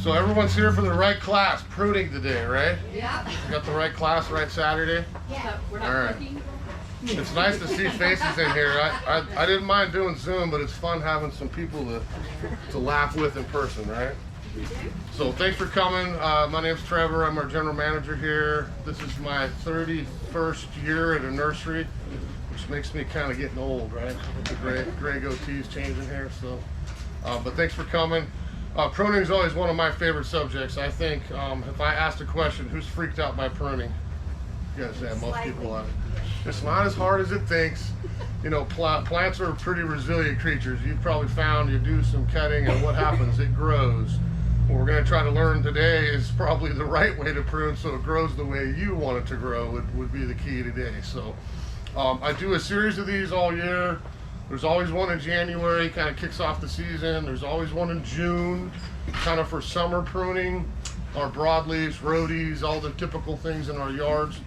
So everyone's here for the right class, pruning today, right? Yeah. You got the right class, right Saturday? Yeah. We're not working. It's nice to see faces in here. I didn't mind doing Zoom, but it's fun having some people to laugh with in person, right? So thanks for coming. My name's Trevor. I'm our general manager here. This is my 31st year at a nursery, which makes me kind of getting old, right? With the gray goatees changing here. So, but thanks for coming. Pruning is always one of my favorite subjects. I think if I asked a question, who's freaked out by pruning? You guys have most people on it. It's not as hard as it thinks. You know, plants are pretty resilient creatures. You've probably found you do some cutting and what happens? It grows. What we're going to try to learn today is probably the right way to prune so it grows the way you want it to grow would be the key today. So I do a series of these all year. There's always one in January, kind of kicks off the season. There's always one in June, kind of for summer pruning, our broadleaves, rhodies, all the typical things in our yards.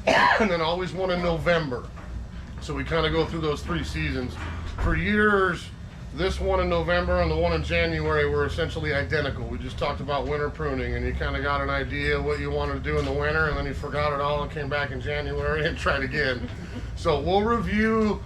And then always one in November. So we kind of go through those 3 seasons. For years, this one in November and the one in January were essentially identical. We just talked about winter pruning, and you kind of got an idea of what you wanted to do in the winter, and then you forgot it all and came back in January and tried again. So we'll review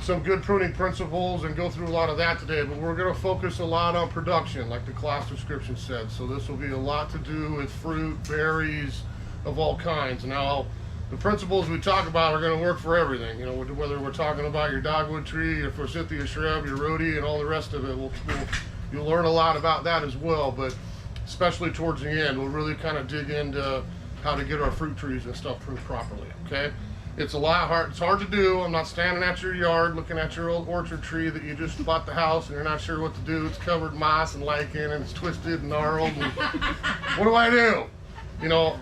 some good pruning principles and go through a lot of that today, but we're going to focus a lot on production, like the class description said. So this will be a lot to do with fruit, berries of all kinds. Now, the principles we talk about are going to work for everything. You know, whether we're talking about your dogwood tree, your forsythia shrub, your rhodie, and all the rest of it. You'll learn a lot about that as well, but especially towards the end, we'll really kind of dig into how to get our fruit trees and stuff pruned properly, okay? It's a lot hard. It's hard to do. I'm not standing at your yard looking at your old orchard tree that you just bought the house and you're not sure what to do. It's covered in moss and lichen and it's twisted and gnarled. And what do I do? You know,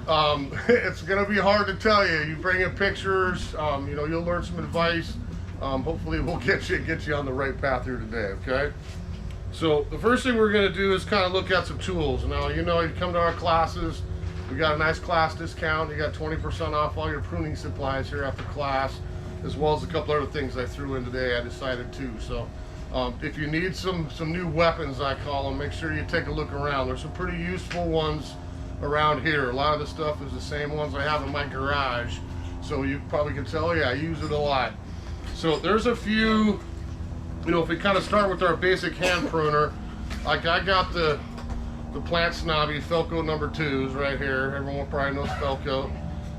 it's going to be hard to tell you. You bring in pictures, you know, you'll learn some advice. Hopefully we'll get you on the right path here today, okay? So the first thing we're going to do is kind of look at some tools. Now, you know, you come to our classes, we got a nice class discount. You got 20% off all your pruning supplies here after class, as well as a couple other things I threw in today I decided to. So if you need some new weapons, I call them, make sure you take a look around. There's some pretty useful ones around here. A lot of the stuff is the same ones I have in my garage, so you probably can tell, yeah, I use it a lot. So there's a few, you know, if we kind of start with our basic hand pruner, like I got the Plant Snobby Felco number 2s right here. Everyone probably knows Felco.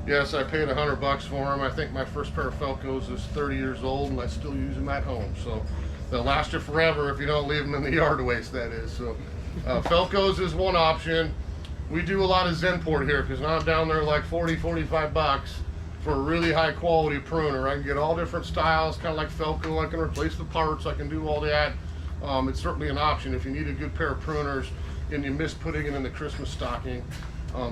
Yes, I paid $100 for them. I think my first pair of Felcos is 30 years old and I still use them at home, so they'll last you forever if you don't leave them in the yard waste, that is. So Felcos is one option. We do a lot of Zenport here because now I'm down there like 40, 45 bucks for a really high quality pruner. I can get all different styles, kind of like Felco. I can replace the parts, I can do all that. It's certainly an option. If you need a good pair of pruners and you miss putting it in the Christmas stocking,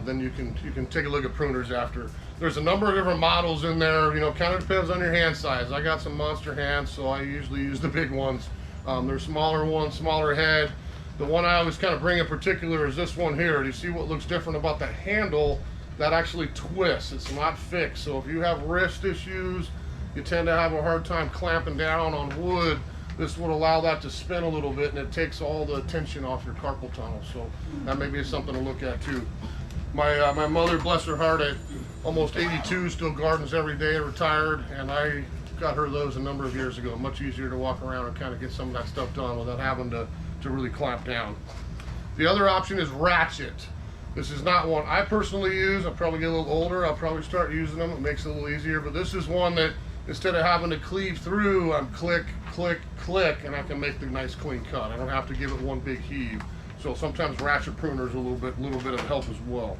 then you can take a look at pruners after. There's a number of different models in there, you know, kind of depends on your hand size. I got some monster hands, so I usually use the big ones. There's smaller ones, smaller head. The one I always kind of bring in particular is this one here. Do you see what looks different about the handle? That actually twists, it's not fixed. So if you have wrist issues, you tend to have a hard time clamping down on wood, this would allow that to spin a little bit and it takes all the tension off your carpal tunnel. So that may be something to look at too. My mother, bless her heart, at almost 82, still gardens every day, retired, and I got her those a number of years ago. Much easier to walk around and kind of get some of that stuff done without having to really clamp down. The other option is ratchet. This is not one I personally use. I'll probably get a little older, I'll probably start using them. It makes it a little easier, but this is one that instead of having to cleave through, I'm click, click, click, and I can make the nice clean cut. I don't have to give it one big heave. So sometimes ratchet pruners are a little bit of help as well.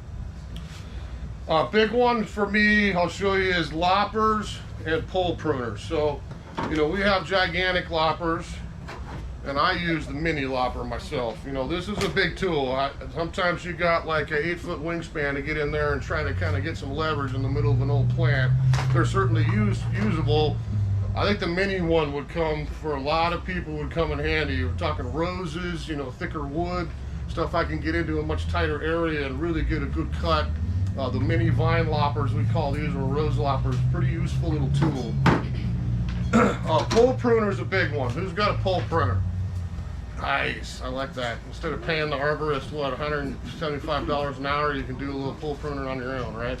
Big one for me, I'll show you, is loppers and pole pruners. So, you know, we have gigantic loppers, and I use the mini lopper myself. You know, this is a big tool. Sometimes you got like an 8-foot wingspan to get in there and try to kind of get some leverage in the middle of an old plant. They're certainly usable. I think the mini one would come, for a lot of people, would come in handy. You're talking roses, you know, thicker wood, stuff I can get into a much tighter area and really get a good cut. The mini vine loppers, we call these, or rose loppers, pretty useful little tool. Pole pruner is a big one. Who's got a pole pruner? Nice, I like that. Instead of paying the arborist, what, $175 an hour, you can do a little pole pruner on your own, right?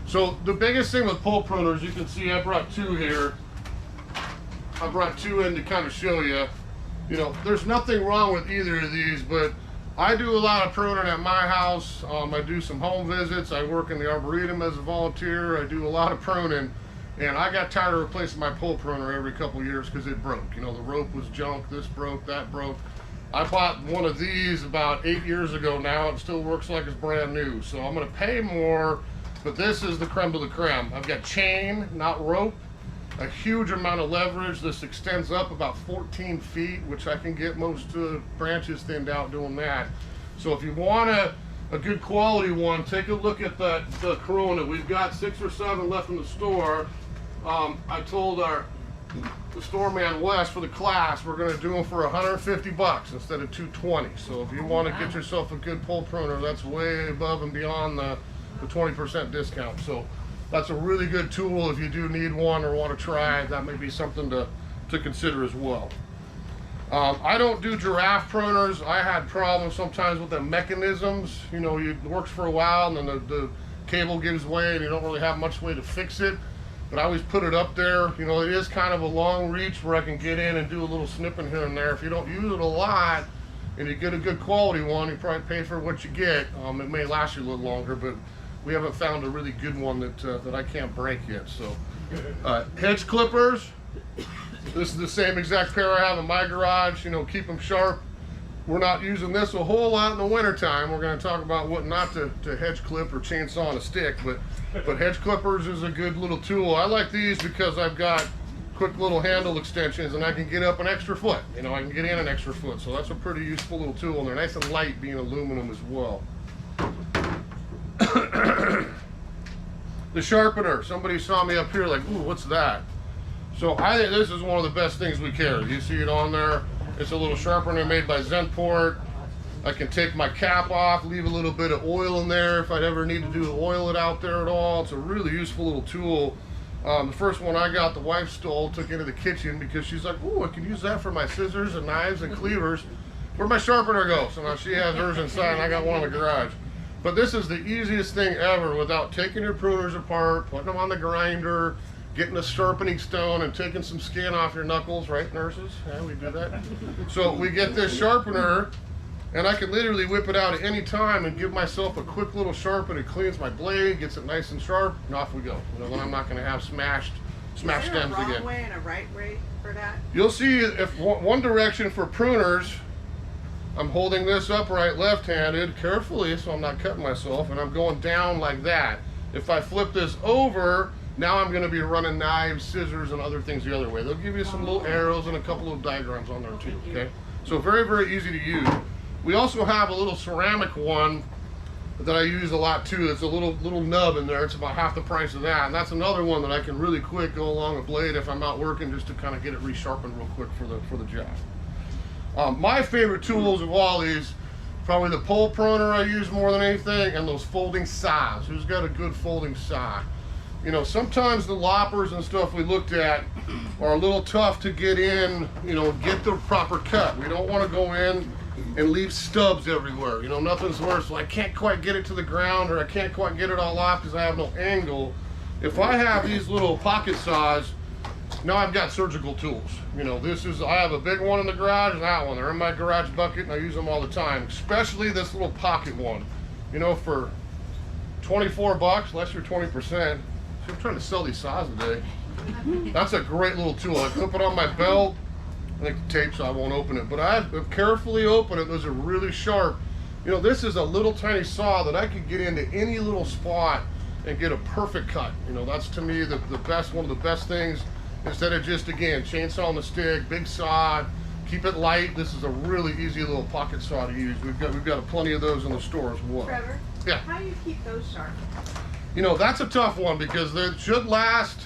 So the biggest thing with pole pruners, you can see I brought two here. I brought two in to kind of show you. You know, there's nothing wrong with either of these, but I do a lot of pruning at my house. I do some home visits. I work in the Arboretum as a volunteer. I do a lot of pruning, and I got tired of replacing my pole pruner every couple of years because it broke. You know, the rope was junk, this broke, that broke. I bought one of these about 8 years ago now. It still works like it's brand new. So I'm gonna pay more, but this is the creme de la creme. I've got chain, not rope. A huge amount of leverage. This extends up about 14 feet, which I can get most branches thinned out doing that. So if you want a good quality one, take a look at the Corona. We've got 6 or 7 left in the store. I told the store man Wes for the class, we're going to do them for 150 bucks instead of 220. So if you want to get yourself a good pole pruner, that's way above and beyond the 20% discount. So that's a really good tool if you do need one or want to try it. That may be something to consider as well. I don't do giraffe pruners. I had problems sometimes with the mechanisms. You know, it works for a while and then the cable gives way and you don't really have much way to fix it. But I always put it up there. You know, it is kind of a long reach where I can get in and do a little snipping here and there. If you don't use it a lot and you get a good quality one, you probably pay for what you get. It may last you a little longer, but we haven't found a really good one that I can't break yet. So, hedge clippers. This is the same exact pair I have in my garage. You know, keep them sharp. We're not using this a whole lot in the winter time. We're going to talk about what not to hedge clip or chainsaw on a stick, but hedge clippers is a good little tool. I like these because I've got quick little handle extensions and I can get up an extra foot. You know, I can get in an extra foot. So that's a pretty useful little tool, and they're nice and light being aluminum as well. The sharpener. Somebody saw me up here like, ooh, what's that? So I think this is one of the best things we carry. You see it on there. It's a little sharpener made by Zenport. I can take my cap off, leave a little bit of oil in there if I'd ever need to oil it out there at all. It's a really useful little tool. The first one I got, the wife stole, took into the kitchen because she's like, ooh, I can use that for my scissors and knives and cleavers. Where'd my sharpener go? So now she has hers inside and I got one in the garage. But this is the easiest thing ever without taking your pruners apart, putting them on the grinder, getting a sharpening stone and taking some skin off your knuckles, right, nurses? Yeah, we do that. So we get this sharpener and I can literally whip it out at any time and give myself a quick little sharpen. It cleans my blade, gets it nice and sharp, and off we go. You know, then I'm not going to have smashed stems again. Is there a wrong way and a right way for that? You'll see if one direction for pruners, I'm holding this upright left-handed carefully so I'm not cutting myself, and I'm going down like that. If I flip this over, now I'm going to be running knives, scissors, and other things the other way. They'll give you some little arrows and a couple of diagrams on there too, okay? So very, very easy to use. We also have a little ceramic one that I use a lot too. It's a little nub in there. It's about half the price of that, and that's another one that I can really quick go along a blade if I'm out working, just to kind of get it resharpened real quick for the job. My favorite tools of all these, probably the pole pruner I use more than anything, and those folding saws. Who's got a good folding saw? You know, sometimes the loppers and stuff we looked at are a little tough to get in, you know, get the proper cut. We don't want to go in and leave stubs everywhere. You know, nothing's worse. So I can't quite get it to the ground, or I can't quite get it all off because I have no angle. If I have these little pocket saws, now I've got surgical tools. You know, I have a big one in the garage and that one. They're in my garage bucket and I use them all the time, especially this little pocket one. You know, for 24 bucks, less your 20%. I'm trying to sell these saws today. That's a great little tool. I clip it on my belt. I think the tape so I won't open it, but I carefully open it. Those are really sharp. You know, this is a little tiny saw that I could get into any little spot and get a perfect cut. You know, that's to me the best, one of the best things. Instead of just, again, chainsaw on the stick, big saw, keep it light. This is a really easy little pocket saw to use. We've got plenty of those in the store as well. Trevor, yeah. How do you keep those sharp? You know, that's a tough one because they should last.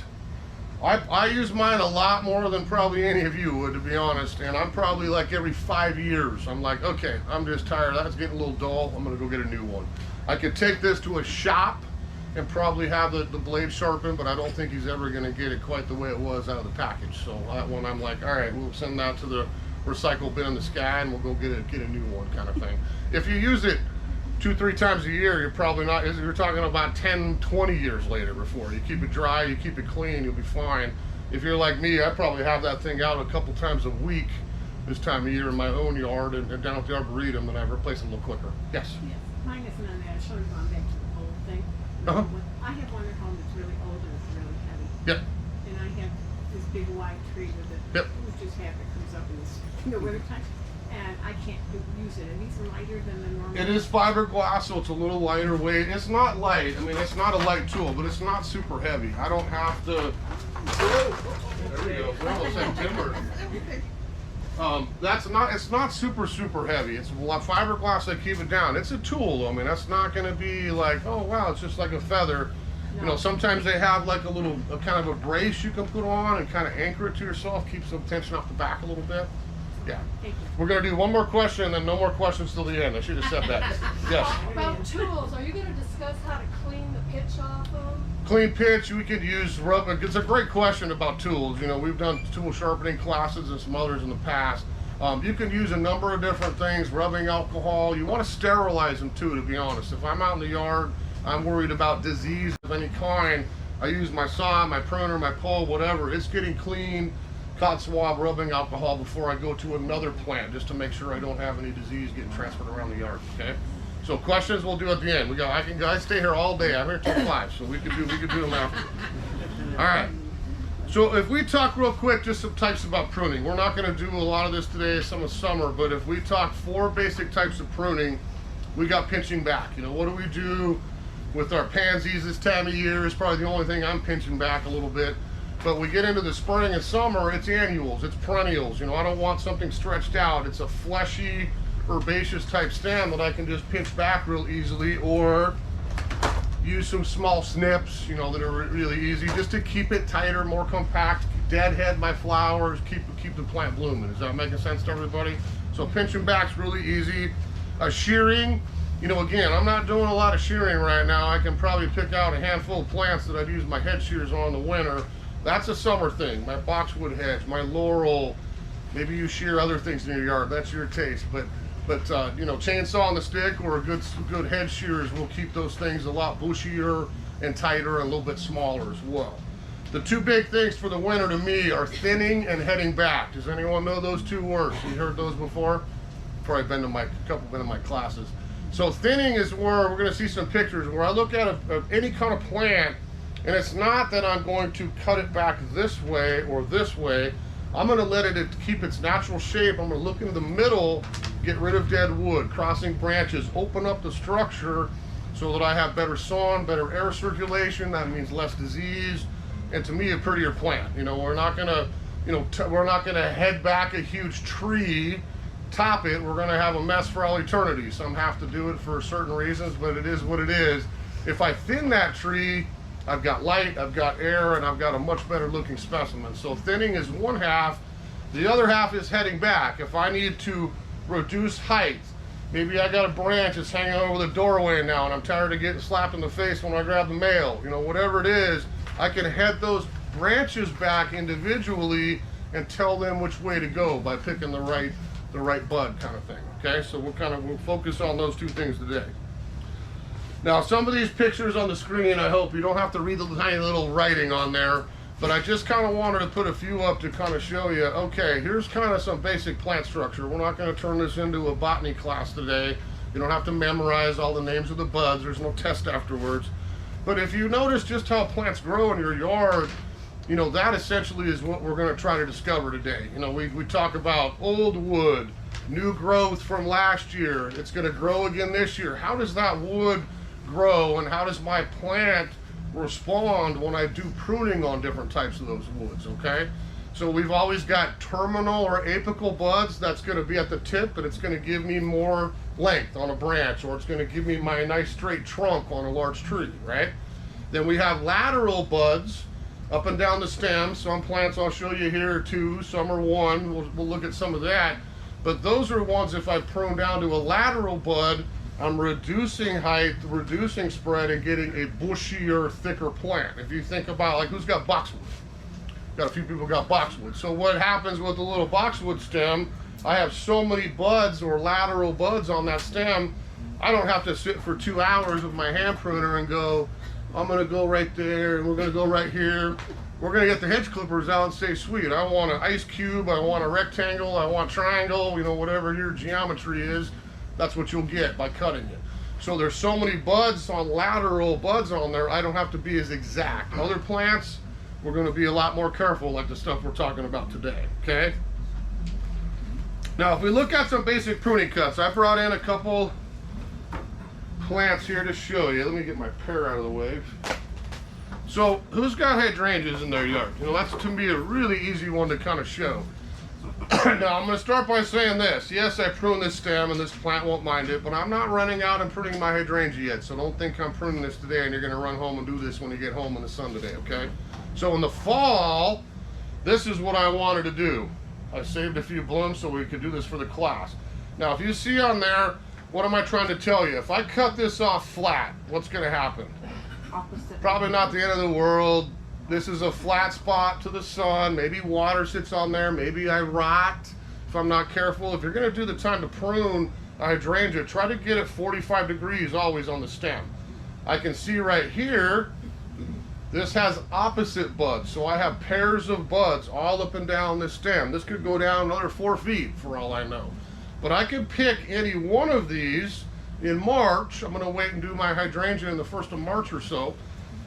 I use mine a lot more than probably any of you would, to be honest. And I'm probably like every 5 years, I'm like, okay, I'm just tired. That's getting a little dull. I'm going to go get a new one. I could take this to a shop and probably have the blade sharpened, but I don't think he's ever going to get it quite the way it was out of the package. So that one, I'm like, all right, we'll send that to the recycle bin in the sky and we'll go get a new one kind of thing. If you use it 2-3 times a year, you're probably not, you're talking about 10-20 years later before. You keep it dry, you keep it clean, you'll be fine. If you're like me, I probably have that thing out a couple times a week this time of year in my own yard and down at the Arboretum, and I replace it a little quicker. Yes? Yes, mine isn't on that. I should have gone back to the old thing. I have one at home that's really old and it's really heavy. Yep. And I have this big white tree with it. Yep. Which is half it comes up in the wintertime. And I can't use it. And these are lighter than the normal. It is fiberglass, so it's a little lighter weight. It's not light. I mean, it's not a light tool, but it's not super heavy. I don't have to. There we go. We almost had timber. It's not super heavy. It's fiberglass that keep it down. It's a tool. I mean, that's not going to be like, oh wow, it's just like a feather. No. You know, sometimes they have like a little kind of a brace you can put on and kind of anchor it to yourself, keeps some tension off the back a little bit. Yeah. We're going to do one more question and then no more questions till the end. I should have said that. Yes. About tools, are you going to discuss how to clean the pitch off of them? Clean pitch, we could use rubber. It's a great question about tools. You know, we've done tool sharpening classes and some others in the past. You can use a number of different things, rubbing alcohol. You want to sterilize them too, to be honest. If I'm out in the yard, I'm worried about disease of any kind. I use my saw, my pruner, my pole, whatever. It's getting clean, cotton swab, rubbing alcohol before I go to another plant, just to make sure I don't have any disease getting transferred around the yard, okay? So questions we'll do at the end. I stay here all day. I'm here till 5, so we could do them after. All right. So if we talk real quick, just some types about pruning. We're not going to do a lot of this today, some of summer, but if we talk 4 basic types of pruning, we got pinching back. You know, what do we do with our pansies this time of year? Is probably the only thing I'm pinching back a little bit. But we get into the spring and summer, it's annuals, it's perennials. You know, I don't want something stretched out. It's a fleshy, herbaceous type stem that I can just pinch back real easily, or use some small snips, you know, that are really easy, just to keep it tighter, more compact, deadhead my flowers, keep the plant blooming. Is that making sense to everybody? So pinching back's really easy. Shearing, you know, again, I'm not doing a lot of shearing right now. I can probably pick out a handful of plants that I'd use my head shears on in the winter. That's a summer thing. My boxwood hedge, my laurel, maybe you shear other things in your yard. That's your taste. But you know, chainsaw on the stick or a good head shears will keep those things a lot bushier and tighter and a little bit smaller as well. The 2 big things for the winter to me are thinning and heading back. Does anyone know those 2 words? You heard those before? Probably been to my classes. So thinning is where we're going to see some pictures where I look at any kind of plant, and it's not that I'm going to cut it back this way or this way. I'm going to let it keep its natural shape. I'm going to look into the middle, get rid of dead wood, crossing branches, open up the structure so that I have better sun, better air circulation. That means less disease, and to me, a prettier plant. You know, we're not going to head back a huge tree, top it. We're going to have a mess for all eternity. Some have to do it for certain reasons, but it is what it is. If I thin that tree, I've got light, I've got air, and I've got a much better looking specimen. So thinning is one half. The other half is heading back. If I need to reduce height, maybe I got a branch that's hanging over the doorway now and I'm tired of getting slapped in the face when I grab the mail. You know, whatever it is, I can head those branches back individually and tell them which way to go by picking the right bud kind of thing. Okay, so we'll focus on those 2 things today. Now, some of these pictures on the screen, I hope you don't have to read the tiny little writing on there, but I just kind of wanted to put a few up to kind of show you, okay, here's kind of some basic plant structure. We're not going to turn this into a botany class today. You don't have to memorize all the names of the buds. There's no test afterwards. But if you notice just how plants grow in your yard, you know, that essentially is what we're going to try to discover today. You know, we talk about old wood, new growth from last year. It's going to grow again this year. How does that wood grow, and how does my plant respond when I do pruning on different types of those woods? Okay, so we've always got terminal or apical buds. That's going to be at the tip, but it's going to give me more length on a branch, or it's going to give me my nice straight trunk on a large tree, right? Then we have lateral buds up and down the stem. Some plants I'll show you here are 2, some are 1. We'll look at some of that, but those are ones, if I prune down to a lateral bud, I'm reducing height, reducing spread, and getting a bushier, thicker plant. If you think about, like, who's got boxwood? Got a few people got boxwood. So what happens with the little boxwood stem, I have so many buds or lateral buds on that stem, I don't have to sit for 2 hours with my hand pruner and go, I'm gonna go right there and we're gonna go right here. We're gonna get the hedge clippers out and say, sweet, I want an ice cube, I want a rectangle, I want triangle, you know, whatever your geometry is, that's what you'll get by cutting it. So there's so many buds on lateral buds on there, I don't have to be as exact. Other plants, we're gonna be a lot more careful, like the stuff we're talking about today, okay? Now, if we look at some basic pruning cuts, I brought in a couple plants here to show you. Let me get my pear out of the way. So, who's got hydrangeas in their yard? You know, that's to me a really easy one to kind of show. Now, I'm going to start by saying this. Yes, I prune this stem and this plant won't mind it, but I'm not running out and pruning my hydrangea yet. So don't think I'm pruning this today and you're going to run home and do this when you get home in the sun today, okay? So in the fall, this is what I wanted to do. I saved a few blooms so we could do this for the class. Now, if you see on there, what am I trying to tell you? If I cut this off flat, what's going to happen? Opposite. Probably not the end of the world. This is a flat spot to the sun. Maybe water sits on there. Maybe I rot if I'm not careful. If you're going to do the time to prune a hydrangea, try to get it 45 degrees always on the stem. I can see right here, this has opposite buds, so I have pairs of buds all up and down this stem. This could go down another 4 feet for all I know. But I can pick any one of these in March. I'm gonna wait and do my hydrangea in the 1st of March or so.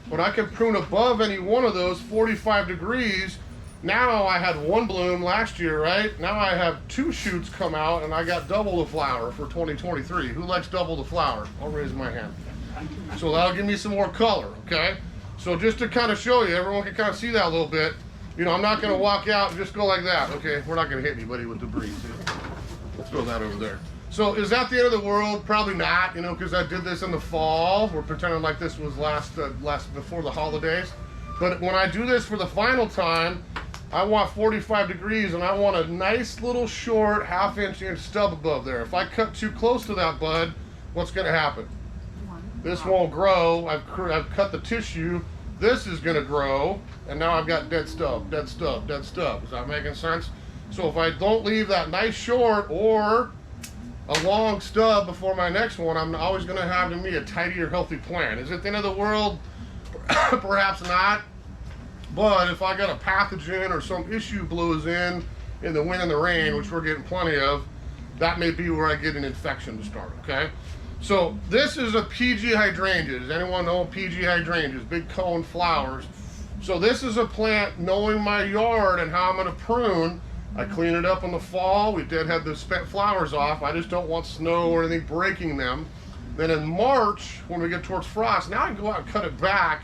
But I can prune above any one of those 45 degrees. Now I had 1 bloom last year, right? Now I have 2 shoots come out and I got double the flower for 2023. Who likes double the flower? I'll raise my hand. So that'll give me some more color, okay? So just to kind of show you, everyone can kind of see that a little bit. You know, I'm not going to walk out and just go like that. Okay, we're not going to hit anybody with debris. Let's throw that over there. So is that the end of the world? Probably not, you know, because I did this in the fall. We're pretending like this was last before the holidays. But when I do this for the final time, I want 45 degrees and I want a nice little short 1/2 inch stub above there. If I cut too close to that bud, what's going to happen? This won't grow. I've cut the tissue. This is going to grow, and now I've got dead stub, dead stub, dead stub. Is that making sense? So if I don't leave that nice short or a long stub before my next one, I'm always going to have to me a tidier, healthy plant. Is it the end of the world? Perhaps not. But if I got a pathogen or some issue blows in the wind and the rain, which we're getting plenty of, that may be where I get an infection to start, okay? So this is a PG hydrangea. Does anyone know PG hydrangeas? Big cone flowers. So this is a plant, knowing my yard and how I'm going to prune. I clean it up in the fall. We did have the spent flowers off. I just don't want snow or anything breaking them. Then in March, when we get towards frost, now I can go out and cut it back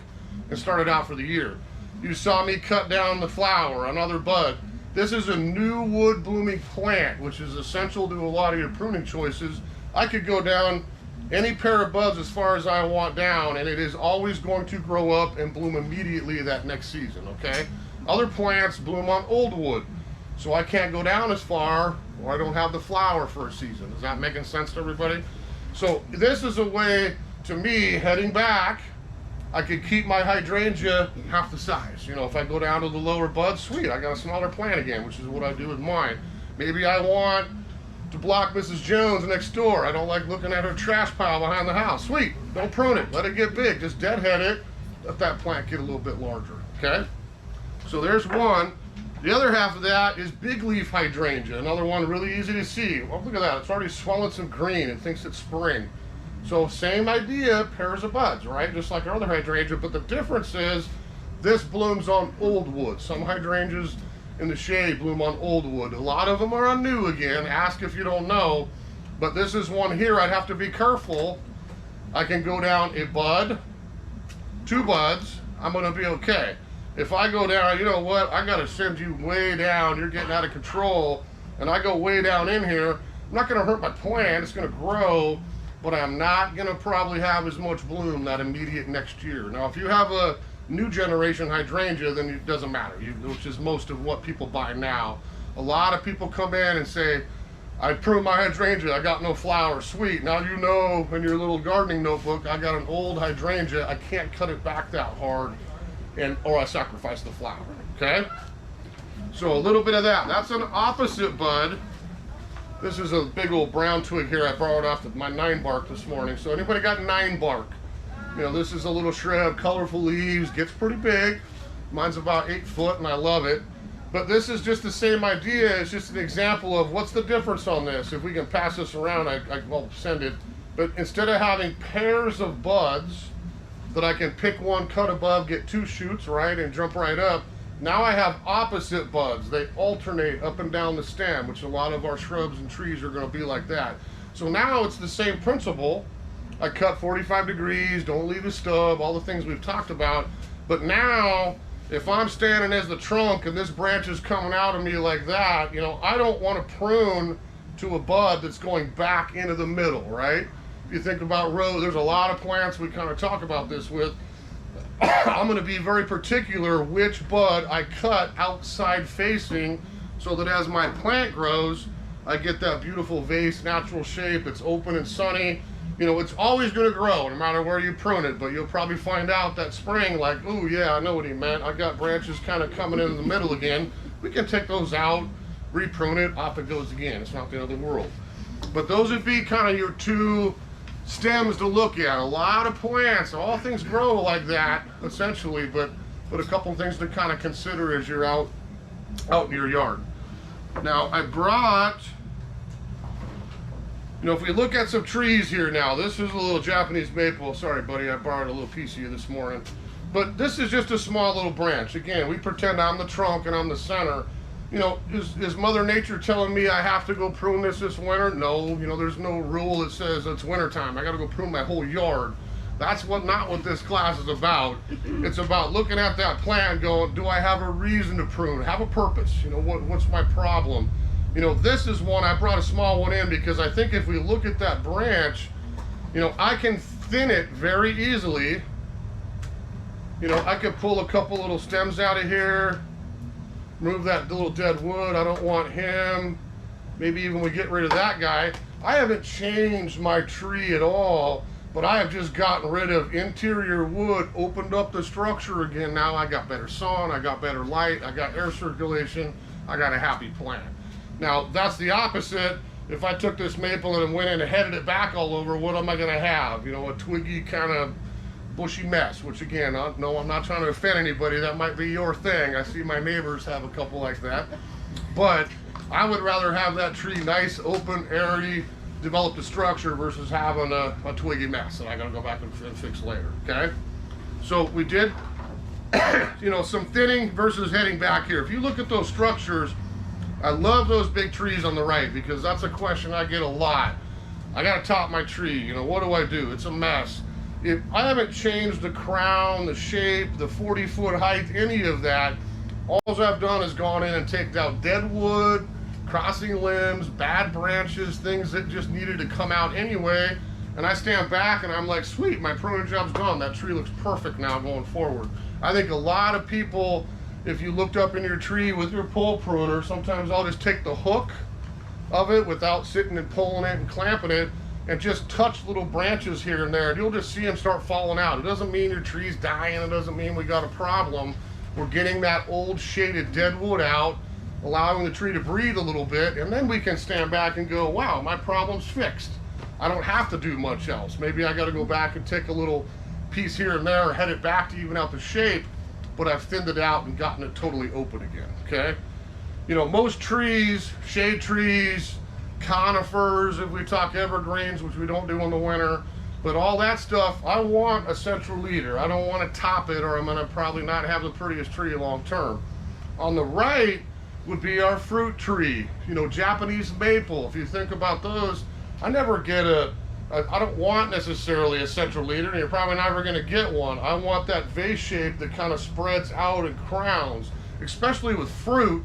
and start it out for the year. You saw me cut down the flower, another bud. This is a new wood blooming plant, which is essential to a lot of your pruning choices. I could go down any pair of buds as far as I want down, and it is always going to grow up and bloom immediately that next season, okay? Other plants bloom on old wood, so I can't go down as far, or I don't have the flower for a season. Is that making sense to everybody? So this is a way, to me, heading back, I could keep my hydrangea half the size. You know, if I go down to the lower buds, sweet, I got a smaller plant again, which is what I do with mine. Maybe I want to block Mrs. Jones next door. I don't like looking at her trash pile behind the house. Sweet, don't prune it, let it get big. Just deadhead it, let that plant get a little bit larger, okay? So there's one. The other half of that is big leaf hydrangea, another one really easy to see. Oh, look at that, it's already swelling some green. It thinks it's spring. So same idea, pairs of buds, right? Just like our other hydrangea, but the difference is this blooms on old wood. Some hydrangeas in the shade bloom on old wood. A lot of them are on new again. Ask if you don't know. But this is one here. I'd have to be careful. I can go down a bud, 2 buds. I'm going to be okay. If I go down, you know what? I got to send you way down. You're getting out of control. And I go way down in here. I'm not going to hurt my plant. It's going to grow. But I'm not going to probably have as much bloom that immediate next year. Now, if you have a new generation hydrangea, then it doesn't matter, which is most of what people buy now. A lot of people come in and say, I pruned my hydrangea, I got no flowers. Sweet, now you know in your little gardening notebook, I got an old hydrangea, I can't cut it back that hard, or I sacrifice the flower, okay? So a little bit of that. That's an opposite bud. This is a big old brown twig here. I borrowed off my 9 bark this morning. So anybody got 9 bark? You know, this is a little shrub, colorful leaves, gets pretty big. Mine's about 8 foot and I love it. But this is just the same idea. It's just an example of what's the difference on this. If we can pass this around, I'll send it. But instead of having pairs of buds that I can pick one, cut above, get 2 shoots, right, and jump right up, now I have opposite buds. They alternate up and down the stem, which a lot of our shrubs and trees are going to be like that. So now it's the same principle. I cut 45 degrees, don't leave a stub, all the things we've talked about. But now, if I'm standing as the trunk and this branch is coming out of me like that, you know, I don't want to prune to a bud that's going back into the middle, right? If you think about rows, there's a lot of plants we kind of talk about this with. I'm going to be very particular which bud I cut outside facing so that as my plant grows, I get that beautiful vase, natural shape. It's open and sunny. You know, it's always going to grow no matter where you prune it, but you'll probably find out that spring like, oh yeah, I know what he meant. I got branches kind of coming in the middle again. We can take those out, reprune it, off it goes again. It's not the end of the world. But those would be kind of your 2 stems to look at. A lot of plants, all things grow like that essentially, but a couple things to kind of consider as you're out in your yard. Now I brought, you know, if we look at some trees here now, this is a little Japanese maple. Sorry buddy, I borrowed a little piece of you this morning, but this is just a small little branch. Again, we pretend I'm the trunk and I'm the center. You know, is Mother Nature telling me I have to go prune this winter? No, you know, there's no rule that says it's winter time. I got to go prune my whole yard. That's not what this class is about. It's about looking at that plant and going, do I have a reason to prune? Have a purpose. You know, what's my problem? You know, this is one, I brought a small one in because I think if we look at that branch, you know, I can thin it very easily. You know, I could pull a couple little stems out of here. Move that little dead wood, I don't want him. Maybe even we get rid of that guy. I haven't changed my tree at all, but I have just gotten rid of interior wood, opened up the structure again. Now I got better sun, I got better light, I got air circulation, I got a happy plant. Now that's the opposite. If I took this maple and went in and headed it back all over, what am I gonna have? You know, a twiggy kind of bushy mess, which again, no, I'm not trying to offend anybody. That might be your thing. I see my neighbors have a couple like that. But I would rather have that tree nice, open, airy, developed a structure versus having a twiggy mess that I gotta go back and fix later, okay? So we did, you know, some thinning versus heading back here. If you look at those structures, I love those big trees on the right because that's a question I get a lot. I gotta top my tree, you know, what do I do? It's a mess. If I haven't changed the crown, the shape, the 40-foot height, any of that, all I've done is gone in and taken out dead wood, crossing limbs, bad branches, things that just needed to come out anyway. And I stand back and I'm like, sweet, my pruning job's gone. That tree looks perfect now going forward. I think a lot of people, if you looked up in your tree with your pole pruner, sometimes I'll just take the hook of it without sitting and pulling it and clamping it, and just touch little branches here and there, and you'll just see them start falling out. It doesn't mean your tree's dying, it doesn't mean we got a problem. We're getting that old shaded dead wood out, allowing the tree to breathe a little bit, and then we can stand back and go, wow, my problem's fixed. I don't have to do much else. Maybe I gotta go back and take a little piece here and there, or head it back to even out the shape, but I've thinned it out and gotten it totally open again, okay? You know, most trees, shade trees, conifers, if we talk evergreens, which we don't do in the winter, but all that stuff, I want a central leader. I don't want to top it, or I'm going to probably not have the prettiest tree long term. On the right would be our fruit tree, you know, Japanese maple. If you think about those, I never get I don't want necessarily a central leader, and you're probably never going to get one. I want that vase shape that kind of spreads out and crowns, especially with fruit.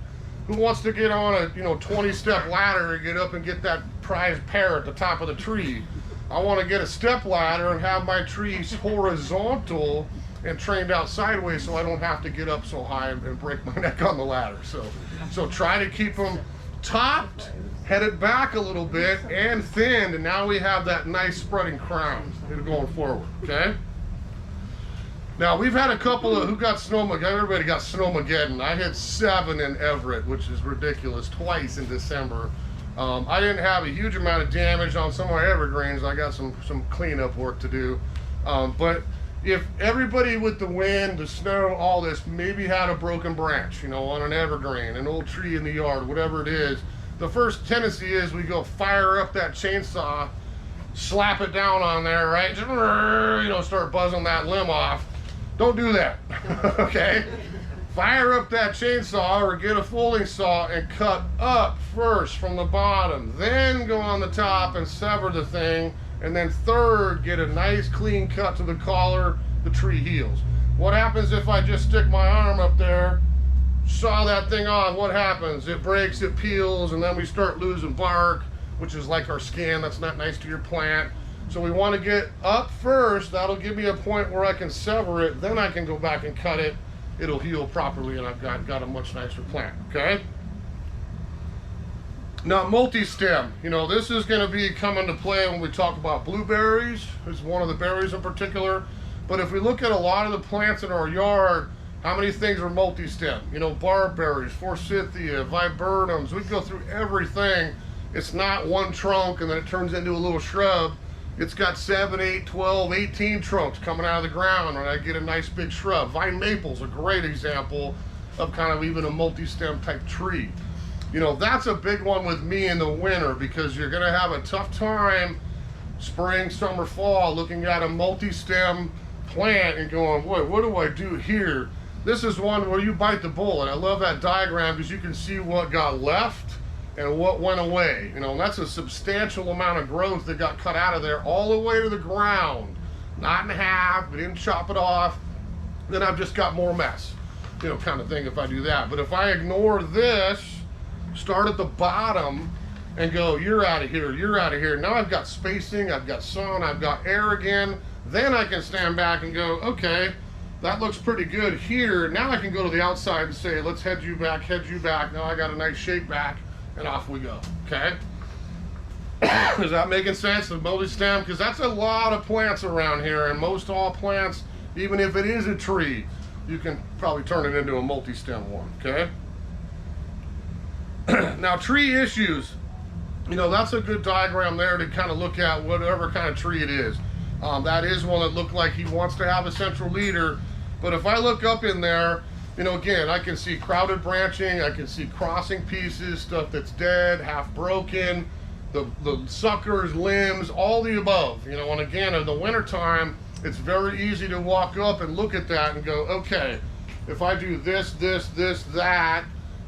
Who wants to get on a 20-step ladder and get up and get that prized pear at the top of the tree? I want to get a step ladder and have my trees horizontal and trained out sideways so I don't have to get up so high and break my neck on the ladder. So try to keep them topped, headed back a little bit, and thinned, and now we have that nice spreading crown going forward, okay? Now, we've had a couple of, who got Snowmageddon? Everybody got Snowmageddon. I had 7 in Everett, which is ridiculous, twice in December. I didn't have a huge amount of damage on some of my evergreens. I got some cleanup work to do. But if everybody with the wind, the snow, all this, maybe had a broken branch, you know, on an evergreen, an old tree in the yard, whatever it is, the first tendency is we go fire up that chainsaw, slap it down on there, right? Just, you know, start buzzing that limb off. Don't do that, okay? Fire up that chainsaw or get a folding saw and cut up first from the bottom, then go on the top and sever the thing, and then third, get a nice clean cut to the collar, the tree heals. What happens if I just stick my arm up there, saw that thing off? What happens? It breaks, it peels, and then we start losing bark, which is like our skin. That's not nice to your plant. So we want to get up first. That'll give me a point where I can sever it, then I can go back and cut it. It'll heal properly, and I've got a much nicer plant, okay? Now, multi-stem, you know, this is going to be coming to play when we talk about blueberries. It's one of the berries in particular. But if we look at a lot of the plants in our yard, how many things are multi-stem? You know, barberries, forsythia, viburnums. We go through everything. It's not one trunk and then it turns into a little shrub. It's got 7, 8, 12, 18 trunks coming out of the ground, and I get a nice big shrub. Vine maple's a great example of kind of even a multi-stem type tree. You know, that's a big one with me in the winter because you're gonna have a tough time spring, summer, fall looking at a multi-stem plant and going, boy, what do I do here? This is one where you bite the bullet. I love that diagram because you can see what got left and what went away. You know, and that's a substantial amount of growth that got cut out of there all the way to the ground. Not in half, we didn't chop it off. Then I've just got more mess, you know, kind of thing if I do that. But if I ignore this, start at the bottom and go, you're out of here, you're out of here. Now I've got spacing, I've got sun, I've got air again. Then I can stand back and go, okay, that looks pretty good here. Now I can go to the outside and say, let's head you back, head you back. Now I got a nice shape back. And off we go, okay? Is that making sense? The multi-stem, because that's a lot of plants around here, and most all plants, even if it is a tree, you can probably turn it into a multi-stem one, okay? Now, tree issues, you know, that's a good diagram there to kind of look at whatever kind of tree it is. That is one that looked like he wants to have a central leader, but if I look up in there, you know, again, I can see crowded branching, I can see crossing pieces, stuff that's dead, half broken, the suckers, limbs, all the above. You know, and again, in the wintertime, it's very easy to walk up and look at that and go, okay, if I do this, this, this, that,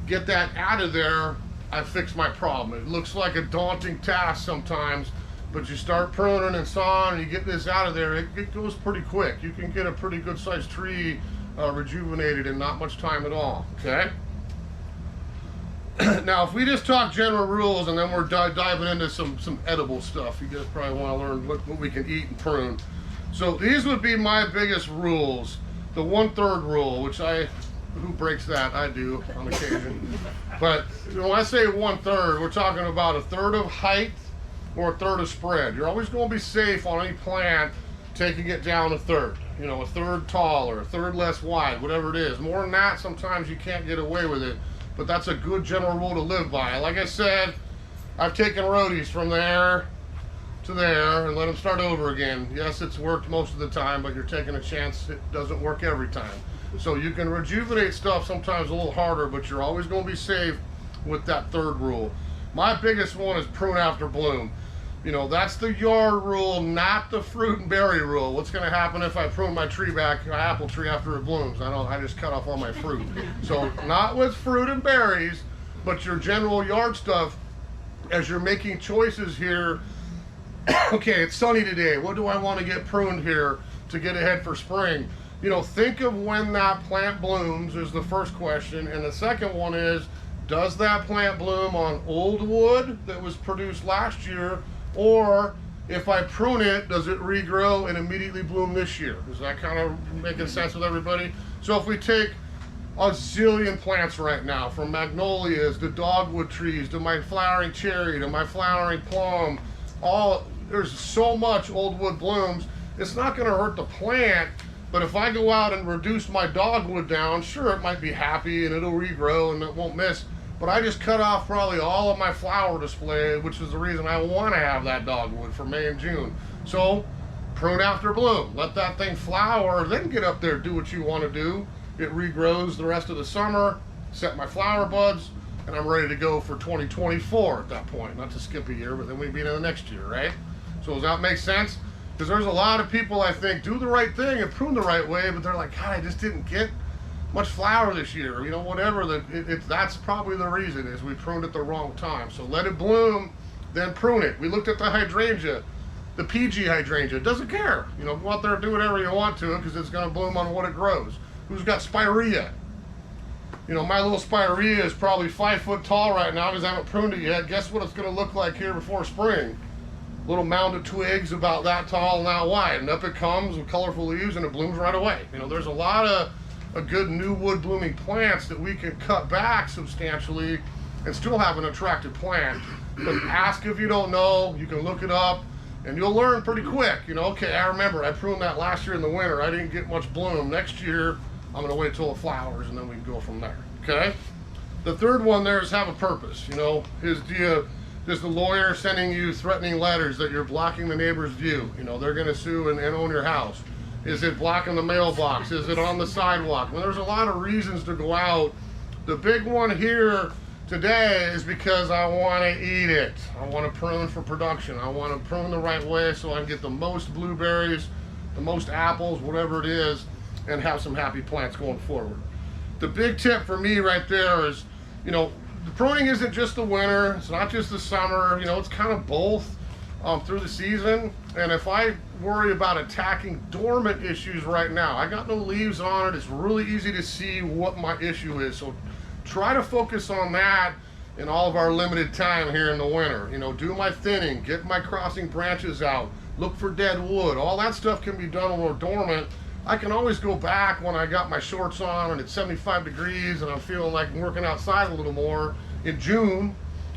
get that out of there, I fix my problem. It looks like a daunting task sometimes, but you start pruning and sawing and you get this out of there, it goes pretty quick. You can get a pretty good sized tree rejuvenated in not much time at all, okay? Now, if we just talk general rules and then we're diving into some edible stuff, you guys probably want to learn what we can eat and prune. So these would be my biggest rules. The 1/3 rule, which who breaks that? I do on occasion. But when I say 1/3, we're talking about 1/3 of height or 1/3 of spread. You're always going to be safe on any plant taking it down 1/3. You know, 1/3 taller, 1/3 less wide, whatever it is. More than that, sometimes you can't get away with it. But that's a good general rule to live by. Like I said, I've taken roadies from there to there and let them start over again. Yes, it's worked most of the time, but you're taking a chance it doesn't work every time. So you can rejuvenate stuff sometimes a little harder, but you're always going to be safe with that 1/3 rule. My biggest one is prune after bloom. You know, that's the yard rule, not the fruit and berry rule. What's going to happen if I prune my tree back, my apple tree after it blooms? I just cut off all my fruit. So not with fruit and berries, but your general yard stuff, as you're making choices here. Okay, it's sunny today. What do I want to get pruned here to get ahead for spring? You know, think of when that plant blooms is the first question. And the second one is, does that plant bloom on old wood that was produced last year? Or if I prune it, does it regrow and immediately bloom this year? Is that kind of making sense with everybody? So if we take a zillion plants right now, from magnolias to dogwood trees to my flowering cherry to my flowering plum, there's so much old wood blooms, it's not going to hurt the plant. But if I go out and reduce my dogwood down, sure, it might be happy and it'll regrow and it won't miss. but I just cut off probably all of my flower display, which is the reason I want to have that dogwood for May and June. So prune after bloom, let that thing flower, then get up there, do what you want to do. It regrows the rest of the summer, set my flower buds, and I'm ready to go for 2024 at that point. Not to skip a year, but then we'd be in the next year, right? So does that make sense? Because there's a lot of people, I think, do the right thing and prune the right way, but they're like, God, I just didn't get much flower this year, you know, whatever. That's probably the reason, is we pruned at the wrong time. So let it bloom, then prune it. We looked at the hydrangea, the PG hydrangea. It doesn't care. You know, go out there and do whatever you want to it, because it's going to bloom on what it grows. Who's got spirea? You know, my little spirea is probably 5 foot tall right now because I haven't pruned it yet. Guess what it's going to look like here before spring? Little mound of twigs about that tall and that wide, and up it comes with colorful leaves, and it blooms right away. You know, there's a lot of good new wood blooming plants that we can cut back substantially and still have an attractive plant. But ask if you don't know. You can look it up, and you'll learn pretty quick. You know, okay, I remember I pruned that last year in the winter. I didn't get much bloom. Next year, I'm going to wait till it flowers, and then we can go from there. Okay. The third one there is have a purpose. You know, is the lawyer sending you threatening letters that you're blocking the neighbor's view? You know, they're going to sue and own your house. Is it blocking the mailbox? Is it on the sidewalk? Well, there's a lot of reasons to go out. The big one here today is because I want to eat it. I want to prune for production. I want to prune the right way so I can get the most blueberries, the most apples, whatever it is, and have some happy plants going forward. The big tip for me right there is, you know, the pruning isn't just the winter, it's not just the summer, you know, it's kind of both through the season. And if I worry about attacking dormant issues right now, I got no leaves on it, it's really easy to see what my issue is. So try to focus on that in all of our limited time here in the winter. You know, do my thinning, get my crossing branches out, look for dead wood. All that stuff can be done when we're dormant. I can always go back when I got my shorts on and it's 75 degrees and I'm feeling like I'm working outside a little more in June,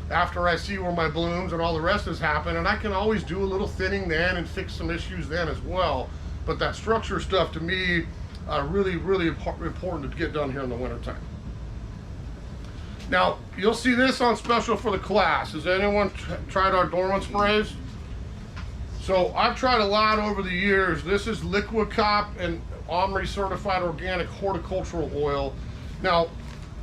after I see where my blooms and all the rest has happened, and I can always do a little thinning then and fix some issues then as well. But that structure stuff to me, really, really important to get done here in the wintertime. Now, you'll see this on special for the class. Has anyone tried our dormant sprays? So I've tried a lot over the years. This is Liquid Cop and Omri certified organic horticultural oil. Now,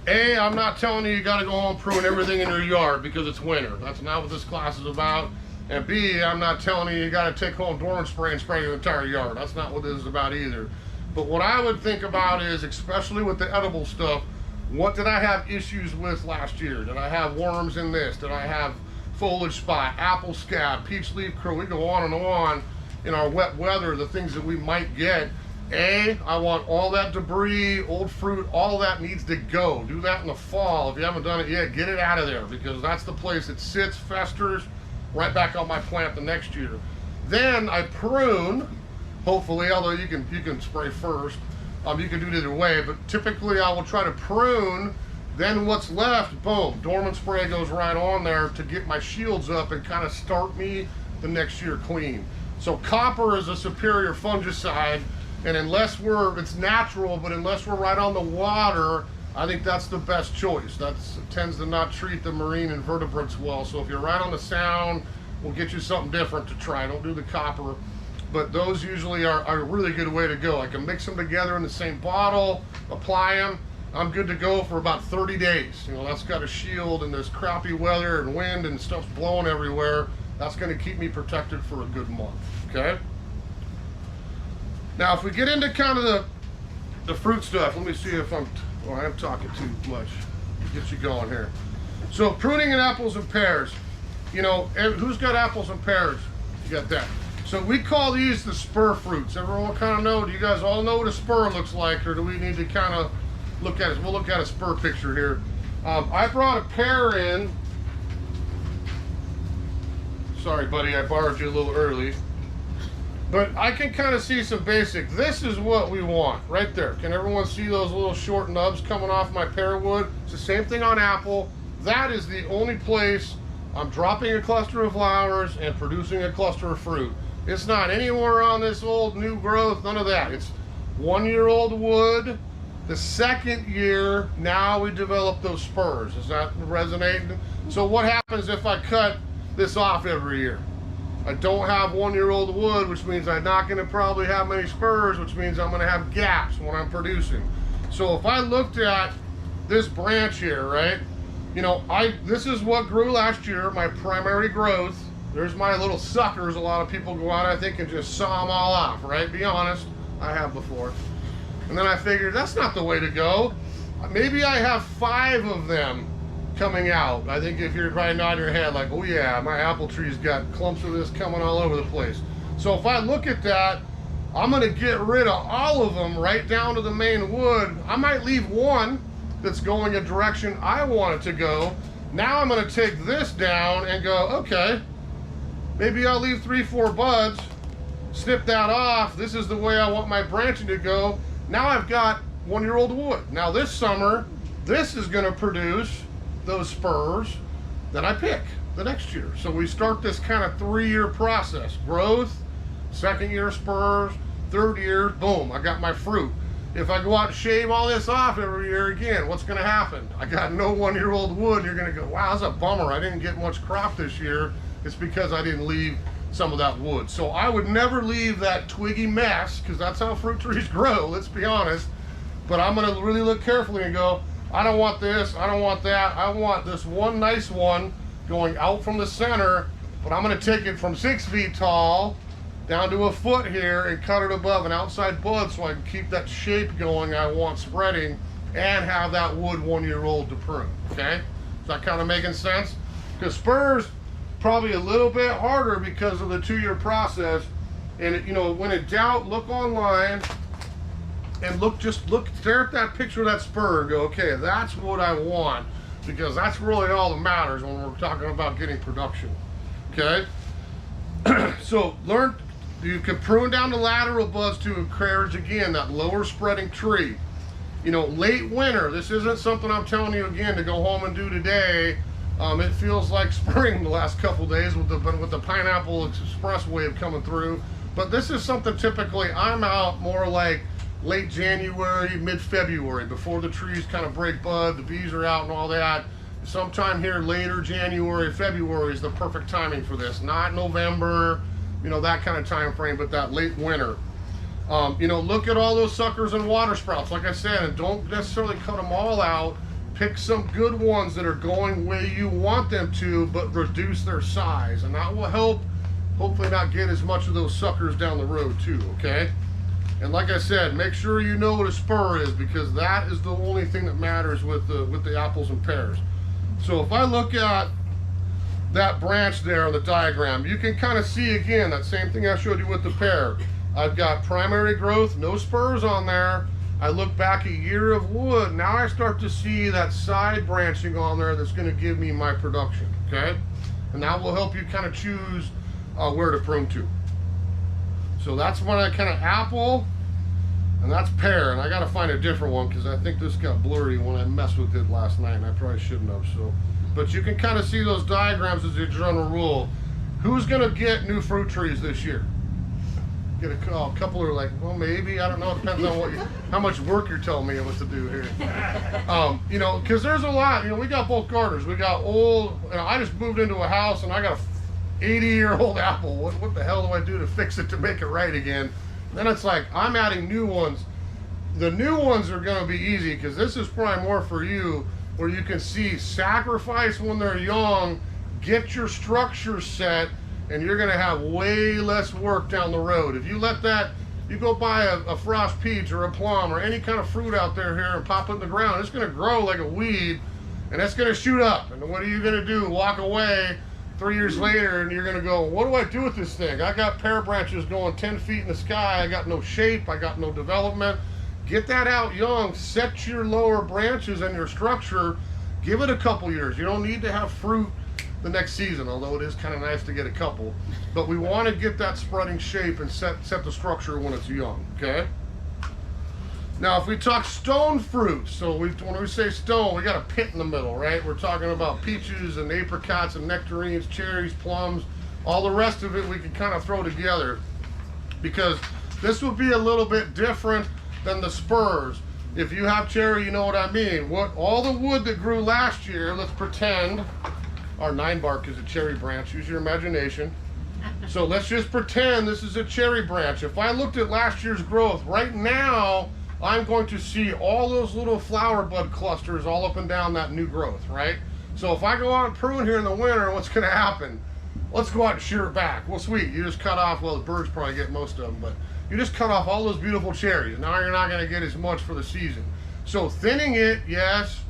A, I'm not telling you got to go home and prune everything in your yard because it's winter. That's not what this class is about. And B, I'm not telling you got to take home dormant spray and spray your entire yard. That's not what this is about either. But what I would think about is, especially with the edible stuff, what did I have issues with last year? Did I have worms in this? Did I have foliage spot, apple scab, peach leaf curl? We go on and on in our wet weather, the things that we might get. A, I want all that debris, old fruit, all that needs to go. Do that in the fall. If you haven't done it yet, get it out of there, because that's the place it sits, festers, right back on my plant the next year. Then I prune, hopefully, although you can spray first. You can do it either way, but typically I will try to prune. Then what's left, boom, dormant spray goes right on there to get my shields up and kind of start me the next year clean. So copper is a superior fungicide, and unless it's natural, but unless we're right on the water, I think that's the best choice. It tends to not treat the marine invertebrates well. So if you're right on the sound, we'll get you something different to try. Don't do the copper. But those usually are a really good way to go. I can mix them together in the same bottle, apply them. I'm good to go for about 30 days. You know, that's got a shield, and there's crappy weather and wind and stuff's blowing everywhere. That's going to keep me protected for a good month, okay? Now, if we get into kind of the fruit stuff, let me see if I am talking too much. Get you going here. So pruning in apples and pears. You know, who's got apples and pears? You got that. So we call these the spur fruits. Everyone kind of know, do you guys all know what a spur looks like, or do we need to kind of look at it? We'll look at a spur picture here. I brought a pear in. Sorry, buddy, I borrowed you a little early. But I can kind of see some basic. This is what we want right there. Can everyone see those little short nubs coming off my pear wood? It's the same thing on apple. That is the only place I'm dropping a cluster of flowers and producing a cluster of fruit. It's not anywhere on this old new growth, none of that. It's 1-year-old wood The second year, now we develop those spurs. Is that resonating? So what happens if I cut this off every year? I don't have 1-year-old wood, which means I'm not going to probably have many spurs, which means I'm going to have gaps when I'm producing. So if I looked at this branch here, right? You know, this is what grew last year, my primary growth. There's my little suckers. A lot of people go out, I think, and just saw them all off, right? Be honest, I have before. And then I figured that's not the way to go. Maybe I have 5 of them coming out. I think if you're probably nodding your head like, oh yeah, my apple tree's got clumps of this coming all over the place. So if I look at that, I'm gonna get rid of all of them right down to the main wood. I might leave one that's going a direction I want it to go. Now I'm gonna take this down and go, okay, maybe I'll leave 3-4 buds, snip that off. This is the way I want my branching to go. Now I've got 1-year-old wood. Now this summer, this is gonna produce those spurs that I pick the next year. So we start this kind of 3-year process. Growth, second year spurs, third year, boom, I got my fruit. If I go out and shave all this off every year again, what's gonna happen? I got no 1-year-old wood. You're gonna go, wow, that's a bummer. I didn't get much crop this year. It's because I didn't leave some of that wood. So I would never leave that twiggy mess, because that's how fruit trees grow, let's be honest. But I'm gonna really look carefully and go, I don't want this, I don't want that. I want this one nice one going out from the center, but I'm gonna take it from 6 feet tall down to a foot here and cut it above an outside bud so I can keep that shape going I want spreading and have that wood 1-year-old to prune, okay? Is that kind of making sense? Because spurs, probably a little bit harder because of the 2-year process. And you know, when in doubt, look online and stare at that picture of that spur and go, okay, that's what I want, because that's really all that matters when we're talking about getting production, okay? So you can prune down the lateral buds to encourage, again, that lower spreading tree. You know, late winter, this isn't something I'm telling you again to go home and do today. It feels like spring the last couple days with the pineapple express wave coming through. But this is something typically I'm out more like late January, mid-February, before the trees kind of break bud, the bees are out and all that. Sometime here later January, February is the perfect timing for this. Not November, you know, that kind of time frame, but that late winter. You know, look at all those suckers and water sprouts, like I said, and don't necessarily cut them all out. Pick some good ones that are going where you want them to, but reduce their size, and that will help hopefully not get as much of those suckers down the road too, okay? And like I said, make sure you know what a spur is, because that is the only thing that matters with the apples and pears. So if I look at that branch there on the diagram, you can kind of see again that same thing I showed you with the pear. I've got primary growth, no spurs on there. I look back a year of wood, now I start to see that side branching on there that's going to give me my production, okay? And that will help you kind of choose where to prune to. So that's one I kind of apple, and that's pear, and I got to find a different one because I think this got blurry when I messed with it last night, and I probably shouldn't have. So, but you can kind of see those diagrams as a general rule. Who's going to get new fruit trees this year? Get a couple are like, well, maybe, I don't know. It depends on how much work you're telling me what to do here. You know, because there's a lot. You know, we got both gardeners. We got old. You know, I just moved into a house and I got a 80-year-old apple. What the hell do I do to fix it to make it right again? And then it's like I'm adding new ones. The new ones are going to be easy because this is probably more for you, where you can see sacrifice when they're young, get your structure set, and you're going to have way less work down the road. If you let that, you go buy a frost peach or a plum or any kind of fruit out there here and pop it in the ground, it's going to grow like a weed and it's going to shoot up. And what are you going to do? Walk away 3 years later and you're going to go, what do I do with this thing? I got pear branches going 10 feet in the sky. I got no shape. I got no development. Get that out young. Set your lower branches and your structure. Give it a couple years. You don't need to have fruit the next season, although it is kind of nice to get a couple, but we want to get that spreading shape and set the structure when it's young, okay? Now if we talk stone fruits, so when we say stone, we got a pit in the middle, right? We're talking about peaches and apricots and nectarines, cherries, plums, all the rest of it we can kind of throw together, because this would be a little bit different than the spurs. If you have cherry, you know what I mean. All the wood that grew last year, let's pretend our 9-bark is a cherry branch. Use your imagination. So let's just pretend this is a cherry branch. If I looked at last year's growth, right now, I'm going to see all those little flower bud clusters all up and down that new growth, right? So if I go out and prune here in the winter, what's gonna happen? Let's go out and shear it back. Well, sweet, you just cut off, well, the birds probably get most of them, but you just cut off all those beautiful cherries. Now you're not gonna get as much for the season. So thinning it, yes.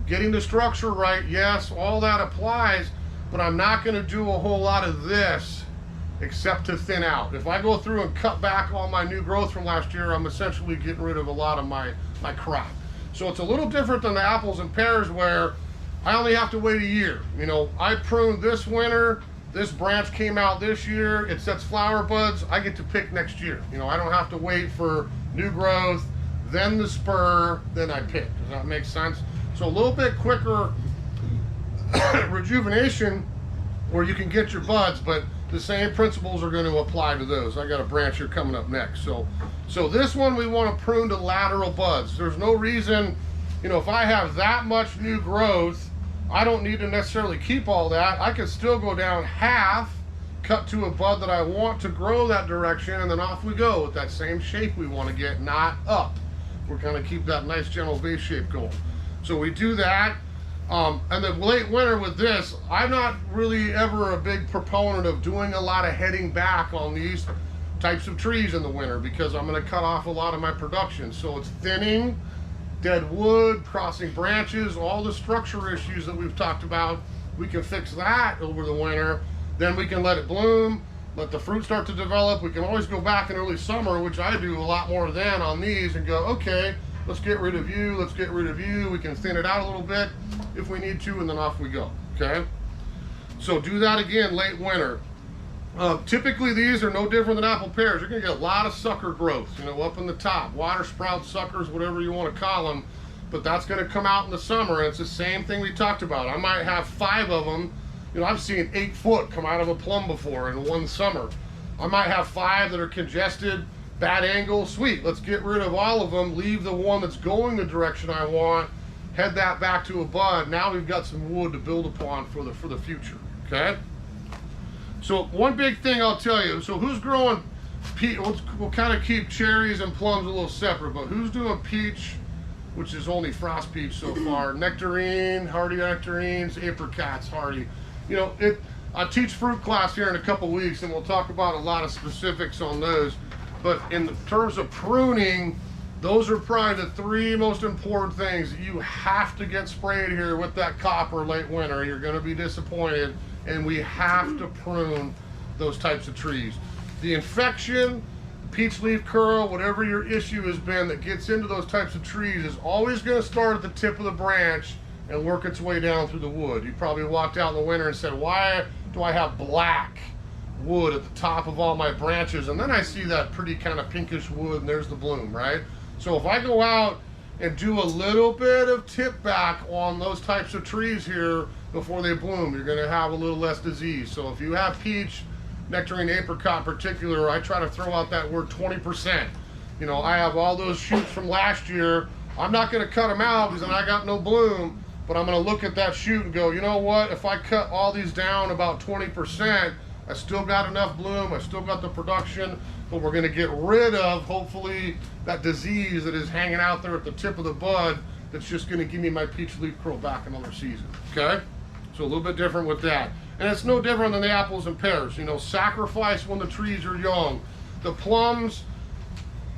Getting the structure right, yes, all that applies, but I'm not gonna do a whole lot of this except to thin out. If I go through and cut back all my new growth from last year, I'm essentially getting rid of a lot of my crop. So it's a little different than the apples and pears where I only have to wait a year. You know, I pruned this winter, this branch came out this year, it sets flower buds, I get to pick next year. You know, I don't have to wait for new growth, then the spur, then I pick. Does that make sense? So a little bit quicker rejuvenation where you can get your buds, but the same principles are going to apply to those. I got a branch here coming up next. So this one we want to prune to lateral buds. There's no reason, you know, if I have that much new growth, I don't need to necessarily keep all that. I can still go down half, cut to a bud that I want to grow that direction, and then off we go with that same shape we want to get, not up. We're going to keep that nice gentle base shape going. So we do that. And the late winter with this, I'm not really ever a big proponent of doing a lot of heading back on these types of trees in the winter because I'm going to cut off a lot of my production. So it's thinning, dead wood, crossing branches, all the structure issues that we've talked about. We can fix that over the winter. Then we can let it bloom, let the fruit start to develop. We can always go back in early summer, which I do a lot more than on these, and go, okay, let's get rid of you, let's get rid of you. We can thin it out a little bit if we need to, and then off we go, okay? So do that again late winter. Typically these are no different than apple pears. You're gonna get a lot of sucker growth, you know, up in the top, water sprouts, suckers, whatever you wanna call them, but that's gonna come out in the summer, and it's the same thing we talked about. I might have 5 of them. You know, I've seen 8 foot come out of a plum before in one summer. I might have 5 that are congested, bad angle, sweet, let's get rid of all of them, leave the one that's going the direction I want, head that back to a bud. Now we've got some wood to build upon for the future, okay? So one big thing I'll tell you, so who's growing peach, we'll kind of keep cherries and plums a little separate, but who's doing peach, which is only frost peach so far, nectarine, hardy nectarines, apricots, hardy. You know, I teach fruit class here in a couple weeks and we'll talk about a lot of specifics on those. But in terms of pruning, those are probably the 3 most important things. You have to get sprayed here with that copper late winter. You're going to be disappointed, and we have to prune those types of trees. The infection, peach leaf curl, whatever your issue has been that gets into those types of trees is always going to start at the tip of the branch and work its way down through the wood. You probably walked out in the winter and said, why do I have black wood at the top of all my branches? And then I see that pretty kind of pinkish wood, and there's the bloom, right? So if I go out and do a little bit of tip back on those types of trees here before they bloom, you're gonna have a little less disease. So if you have peach, nectarine, apricot in particular, I try to throw out that word 20%. You know, I have all those shoots from last year. I'm not gonna cut them out because then I got no bloom, but I'm gonna look at that shoot and go, you know what, if I cut all these down about 20%, I still got enough bloom, I still got the production, but we're gonna get rid of, hopefully, that disease that is hanging out there at the tip of the bud that's just gonna give me my peach leaf curl back another season, okay? So a little bit different with that. And it's no different than the apples and pears. You know, sacrifice when the trees are young. The plums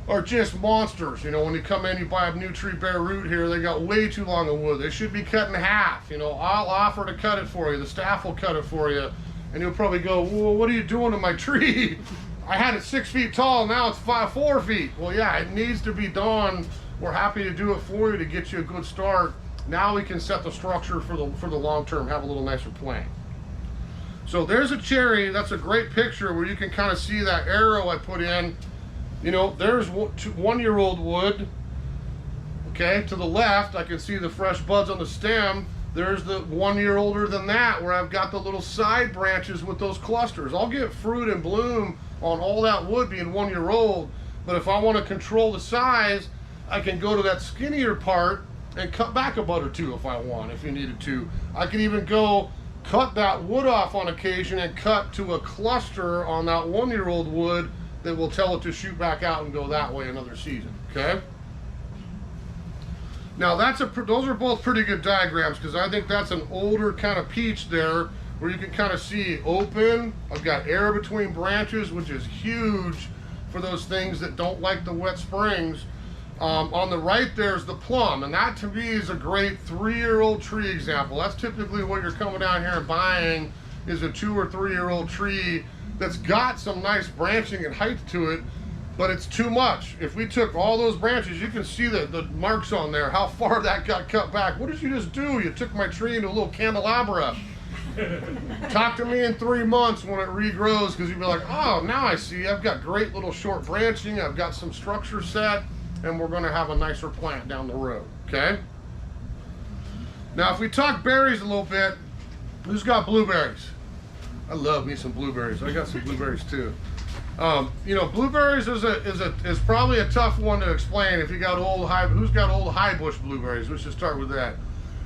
are just monsters. You know, when you come in, you buy a new tree bare root here, they got way too long of wood. They should be cut in half. You know, I'll offer to cut it for you. The staff will cut it for you. And you'll probably go, well, what are you doing to my tree? I had it 6 feet tall, now it's 4 feet. Well, yeah, it needs to be done. We're happy to do it for you to get you a good start. Now we can set the structure for the long term, have a little nicer plant. So there's a cherry. That's a great picture where you can kind of see that arrow I put in. You know, there's 1-year-old wood. Okay, to the left, I can see the fresh buds on the stem. There's the 1 year older than that where I've got the little side branches with those clusters. I'll get fruit and bloom on all that wood being 1 year old, but if I want to control the size, I can go to that skinnier part and cut back a bud or two if I want, if you needed to. I can even go cut that wood off on occasion and cut to a cluster on that 1-year-old wood that will tell it to shoot back out and go that way another season, okay? Now those are both pretty good diagrams because I think that's an older kind of peach there where you can kind of see open. I've got air between branches, which is huge for those things that don't like the wet springs. On the right there's the plum, and that to me is a great 3-year-old tree example. That's typically what you're coming down here and buying, is a 2 or 3-year-old tree that's got some nice branching and height to it, but it's too much. If we took all those branches, you can see the marks on there, how far that got cut back. What did you just do? You took my tree into a little candelabra. Talk to me in 3 months when it regrows, because you'd be like, oh, now I see. I've got great little short branching. I've got some structure set, and we're going to have a nicer plant down the road, okay? Now, if we talk berries a little bit, who's got blueberries? I love me some blueberries. I got some blueberries too. You know, blueberries is probably a tough one to explain if you got who's got old high bush blueberries. Let's just start with that.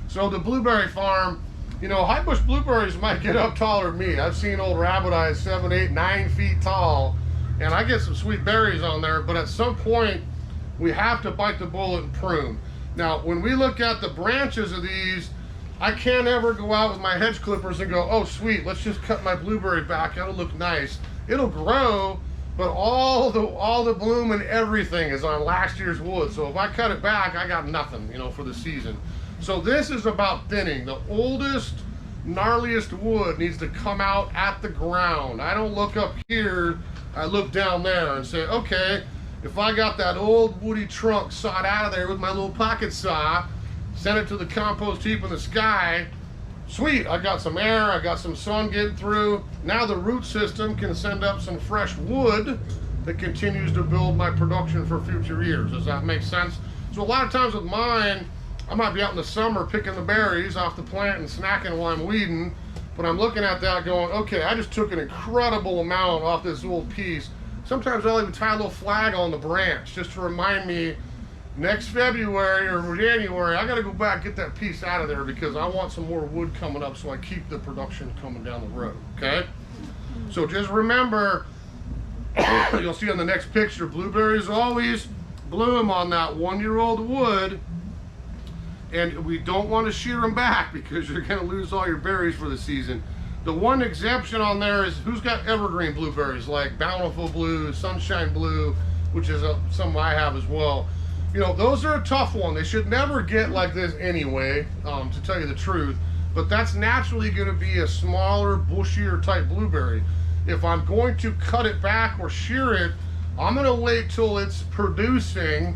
So the blueberry farm, you know, high bush blueberries might get up taller than me. I've seen old rabbit eyes 7, 8, 9 feet tall, and I get some sweet berries on there, but at some point we have to bite the bullet and prune. Now, when we look at the branches of these, I can't ever go out with my hedge clippers and go, oh sweet, let's just cut my blueberry back, that'll look nice. It'll grow, but all the bloom and everything is on last year's wood. So if I cut it back, I got nothing, you know, for the season. So this is about thinning. The oldest, gnarliest wood needs to come out at the ground. I don't look up here, I look down there and say, okay, if I got that old woody trunk sawed out of there with my little pocket saw, sent it to the compost heap in the sky, sweet, I got some air, I got some sun getting through. Now the root system can send up some fresh wood that continues to build my production for future years. Does that make sense? So a lot of times with mine, I might be out in the summer picking the berries off the plant and snacking while I'm weeding, but I'm looking at that going, okay, I just took an incredible amount off this little piece. Sometimes I'll even tie a little flag on the branch just to remind me next February or January, I gotta go back and get that piece out of there because I want some more wood coming up so I keep the production coming down the road, okay? So just remember, you'll see on the next picture, blueberries always bloom on that 1-year-old wood, and we don't want to shear them back because you're gonna lose all your berries for the season. The one exemption on there is who's got evergreen blueberries like Bountiful Blue, Sunshine Blue, which is some I have as well. You know, those are a tough one. They should never get like this anyway, to tell you the truth, but that's naturally gonna be a smaller, bushier type blueberry. If I'm going to cut it back or shear it, I'm gonna wait till it's producing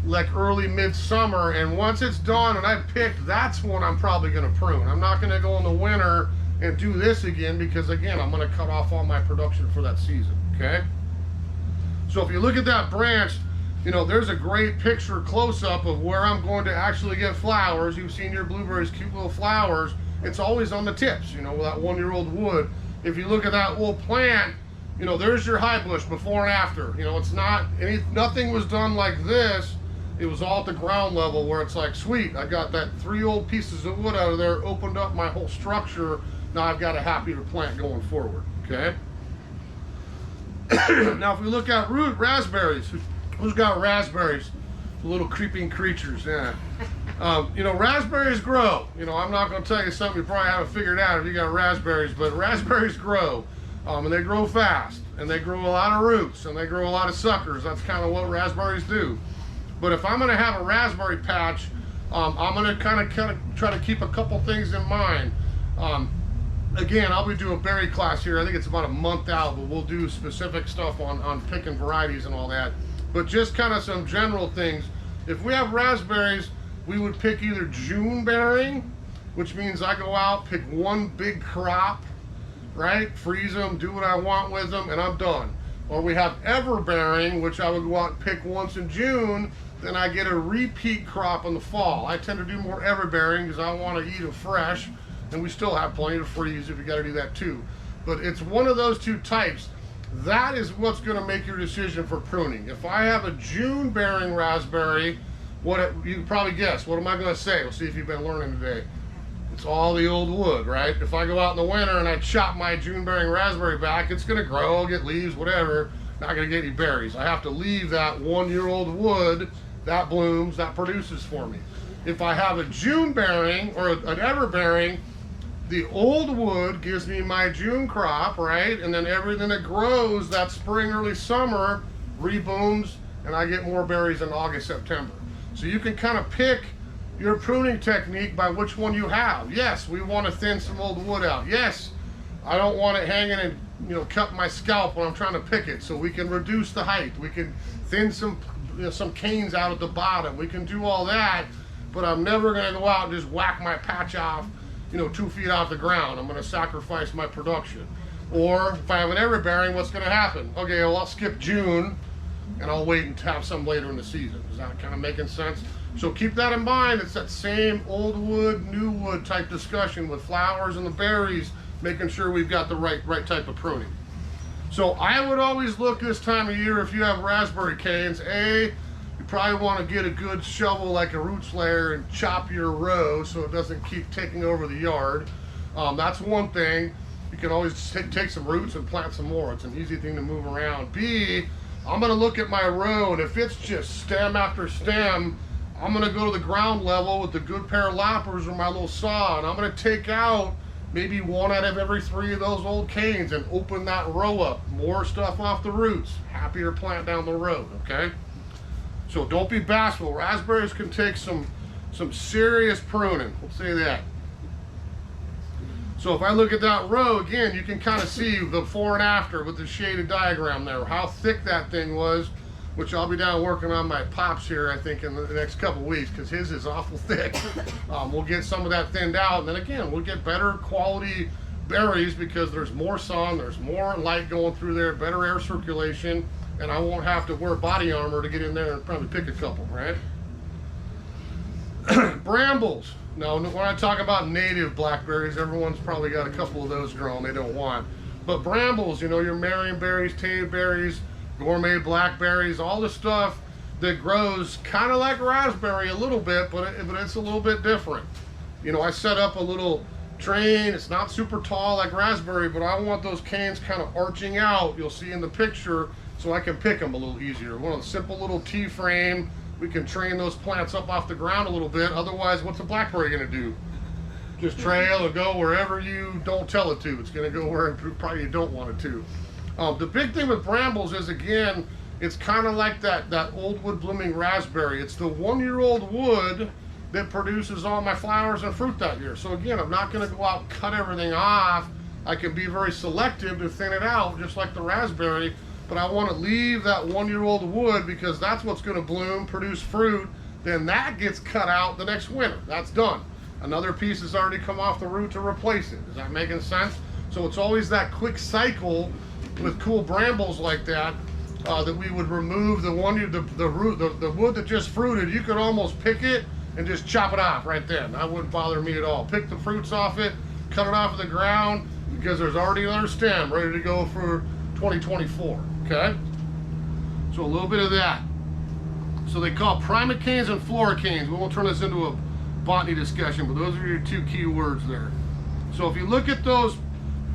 like early midsummer, and once it's done and I've picked, that's when I'm probably gonna prune. I'm not gonna go in the winter and do this again because again, I'm gonna cut off all my production for that season, okay? So if you look at that branch, you know, there's a great picture close-up of where I'm going to actually get flowers. You've seen your blueberries, cute little flowers. It's always on the tips, you know, with that 1-year-old wood. If you look at that little plant, you know, there's your high bush before and after. You know, it's not, nothing was done like this. It was all at the ground level where it's like, sweet, I got that 3 old pieces of wood out of there, opened up my whole structure. Now I've got a happier plant going forward, okay? Now if we look at root raspberries, who's got raspberries? The little creeping creatures, yeah. You know, raspberries grow. You know, I'm not gonna tell you something you probably haven't figured out if you got raspberries, but raspberries grow. And they grow fast, and they grow a lot of roots, and they grow a lot of suckers. That's kind of what raspberries do. But if I'm gonna have a raspberry patch, I'm gonna kind of try to keep a couple things in mind. Again, I'll be doing berry class here. I think it's about a month out, but we'll do specific stuff on picking varieties and all that. But just kind of some general things. If we have raspberries, we would pick either June bearing, which means I go out, pick one big crop, right? Freeze them, do what I want with them, and I'm done. Or we have ever bearing, which I would go out and pick once in June, then I get a repeat crop in the fall. I tend to do more ever bearing because I want to eat them fresh, and we still have plenty to freeze if you got to do that too. But it's one of those two types. That is what's going to make your decision for pruning. If I have a June bearing raspberry, You can probably guess. What am I going to say? We'll see if you've been learning today. It's all the old wood, right? If I go out in the winter and I chop my June-bearing raspberry back, it's going to grow, get leaves, whatever. Not going to get any berries. I have to leave that 1-year-old wood that blooms, that produces for me. If I have a June-bearing or an ever-bearing, the old wood gives me my June crop, right? And then everything that grows that spring, early summer rebooms, and I get more berries in August, September. So you can kind of pick your pruning technique by which one you have. Yes, we want to thin some old wood out. Yes, I don't want it hanging and cut my scalp when I'm trying to pick it. So we can reduce the height. We can thin some canes out at the bottom. We can do all that, but I'm never going to go out and just whack my patch off 2 feet off the ground. I'm going to sacrifice my production. Or if I have an ever-bearing, what's going to happen? Okay, well, I'll skip June and I'll wait and have some later in the season. Is that kind of making sense? So keep that in mind. It's that same old wood, new wood type discussion with flowers and the berries, making sure we've got the right type of pruning. So I would always look this time of year, if you have raspberry canes, you probably want to get a good shovel like a root slayer and chop your row so it doesn't keep taking over the yard. That's one thing. You can always take some roots and plant some more. It's an easy thing to move around. B, I'm going to look at my row, and if it's just stem after stem, I'm going to go to the ground level with the good pair of loppers or my little saw, and I'm going to take out maybe 1 out of every 3 of those old canes and open that row up. More stuff off the roots. Happier plant down the road, okay? So don't be bashful. Raspberries can take some serious pruning. Let's say that. So if I look at that row, again, you can kind of see the before and after with the shaded diagram there, how thick that thing was, which I'll be down working on my pops here, I think, in the next couple weeks, because his is awful thick. We'll get some of that thinned out, and then again, we'll get better quality berries because there's more sun, there's more light going through there, better air circulation, and I won't have to wear body armor to get in there and probably pick a couple, right? Brambles. Now, when I talk about native blackberries, everyone's probably got a couple of those grown they don't want. But brambles, your marionberries, tateberries, gourmet blackberries, all the stuff that grows kind of like raspberry a little bit, but it's a little bit different. I set up a little train. It's not super tall like raspberry, but I want those canes kind of arching out, you'll see in the picture, so I can pick them a little easier. One of the simple little T-frame. We can train those plants up off the ground a little bit. Otherwise, what's a blackberry going to do? Just trail or go wherever you don't tell it to. It's going to go where probably you don't want it to. The big thing with brambles is, again, it's kind of like that old wood blooming raspberry. It's the 1-year-old wood that produces all my flowers and fruit that year. So again, I'm not going to go out and cut everything off. I can be very selective to thin it out, just like the raspberry. But I want to leave that 1-year-old wood because that's what's going to bloom, produce fruit. Then that gets cut out the next winter. That's done. Another piece has already come off the root to replace it. Is that making sense? So it's always that quick cycle with cool brambles like that, that we would remove the wood that just fruited. You could almost pick it and just chop it off right then. That wouldn't bother me at all. Pick the fruits off it, cut it off of the ground, because there's already another stem ready to go for 2024. Okay? So a little bit of that. So they call primicanes and floricanes. We won't turn this into a botany discussion, but those are your 2 key words there. So if you look at those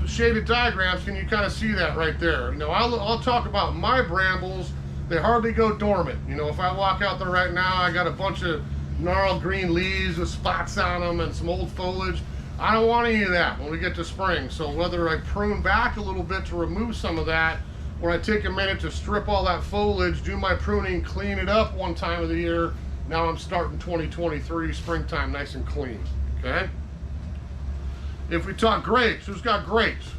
shaded diagrams, can you kind of see that right there? I'll talk about my brambles. They hardly go dormant. If I walk out there right now, I got a bunch of gnarled green leaves with spots on them and some old foliage. I don't want any of that when we get to spring. So whether I prune back a little bit to remove some of that, or I take a minute to strip all that foliage, do my pruning, clean it up one time of the year, now I'm starting 2023 springtime nice and clean. Okay? If we talk grapes, who's got grapes?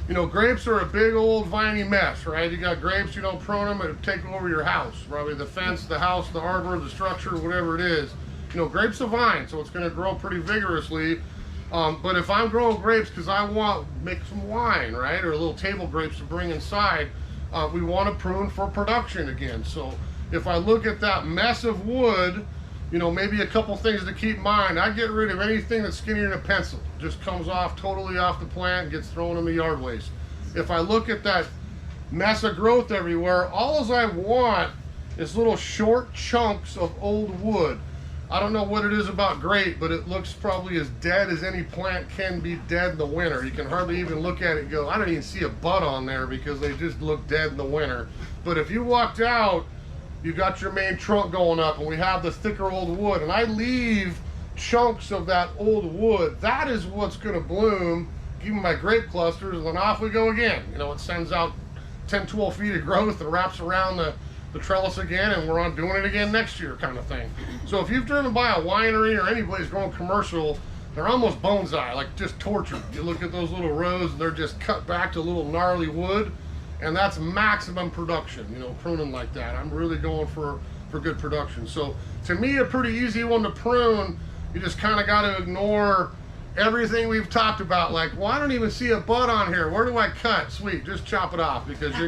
Grapes are a big old viney mess, right? You got grapes, you don't prune them, it'll take over your house. Probably the fence, the house, the arbor, the structure, whatever it is. Grapes are vine, so it's going to grow pretty vigorously. But if I'm growing grapes because I want to make some wine, right, or little table grapes to bring inside, we want to prune for production again. So if I look at that mess of wood, maybe a couple things to keep in mind. I get rid of anything that's skinnier than a pencil. Just comes off totally off the plant and gets thrown in the yard waste. If I look at that mess of growth everywhere, all I want It's little short chunks of old wood. I don't know what it is about grape, but it looks probably as dead as any plant can be dead in the winter. You can hardly even look at it and go, I don't even see a bud on there because they just look dead in the winter. But if you walked out, you got your main trunk going up and we have the thicker old wood, and I leave chunks of that old wood. That is what's going to bloom, give me my grape clusters, and then off we go again. You know, it sends out 10, 12 feet of growth and wraps around the trellis again, and we're on doing it again next year kind of thing. So if you've driven by a winery or anybody's growing commercial, they're almost bonsai, like just tortured. You look at those little rows and they're just cut back to little gnarly wood, and that's maximum production, you know, pruning like that. I'm really going for good production. So to me, a pretty easy one to prune. You just kind of got to ignore everything we've talked about, like, well, I don't even see a bud on here. Where do I cut? Sweet, just chop it off, because you're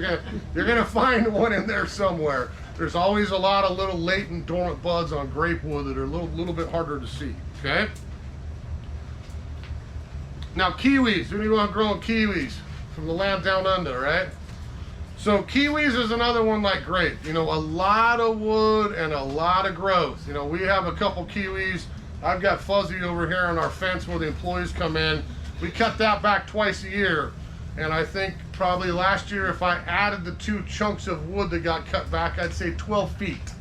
gonna find one in there somewhere. There's always a lot of little latent dormant buds on grape wood that are a little bit harder to see. Okay. Now kiwis. Anyone growing kiwis from the land down under, right? So kiwis is another one like grape. You know, a lot of wood and a lot of growth. You know, we have a couple kiwis. I've got Fuzzy over here on our fence where the employees come in. We cut that back twice a year. And I think probably last year, if I added the 2 chunks of wood that got cut back, I'd say 12 feet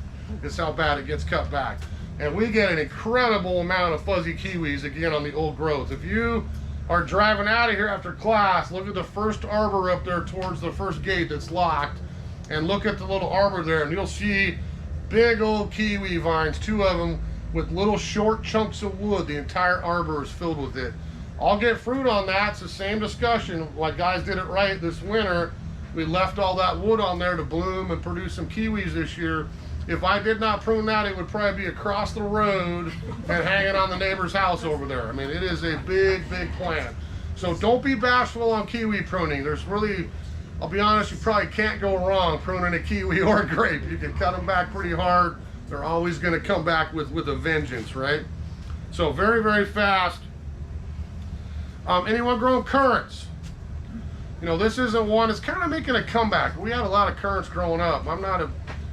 is how bad it gets cut back. And we get an incredible amount of fuzzy kiwis again on the old growth. If you are driving out of here after class, look at the first arbor up there towards the first gate that's locked, and look at the little arbor there, and you'll see big old kiwi vines, 2 of them, with little short chunks of wood. The entire arbor is filled with it. I'll get fruit on that. It's the same discussion. Like, guys did it right this winter. We left all that wood on there to bloom and produce some kiwis this year. If I did not prune that, it would probably be across the road and hanging on the neighbor's house over there. I mean, it is a big, big plant. So don't be bashful on kiwi pruning. There's really, I'll be honest, you probably can't go wrong pruning a kiwi or a grape. You can cut them back pretty hard. They're always going to come back with a vengeance, right? So very, very fast. Anyone growing currants? You know, this isn't one, it's kind of making a comeback. We had a lot of currants growing up. I'm not a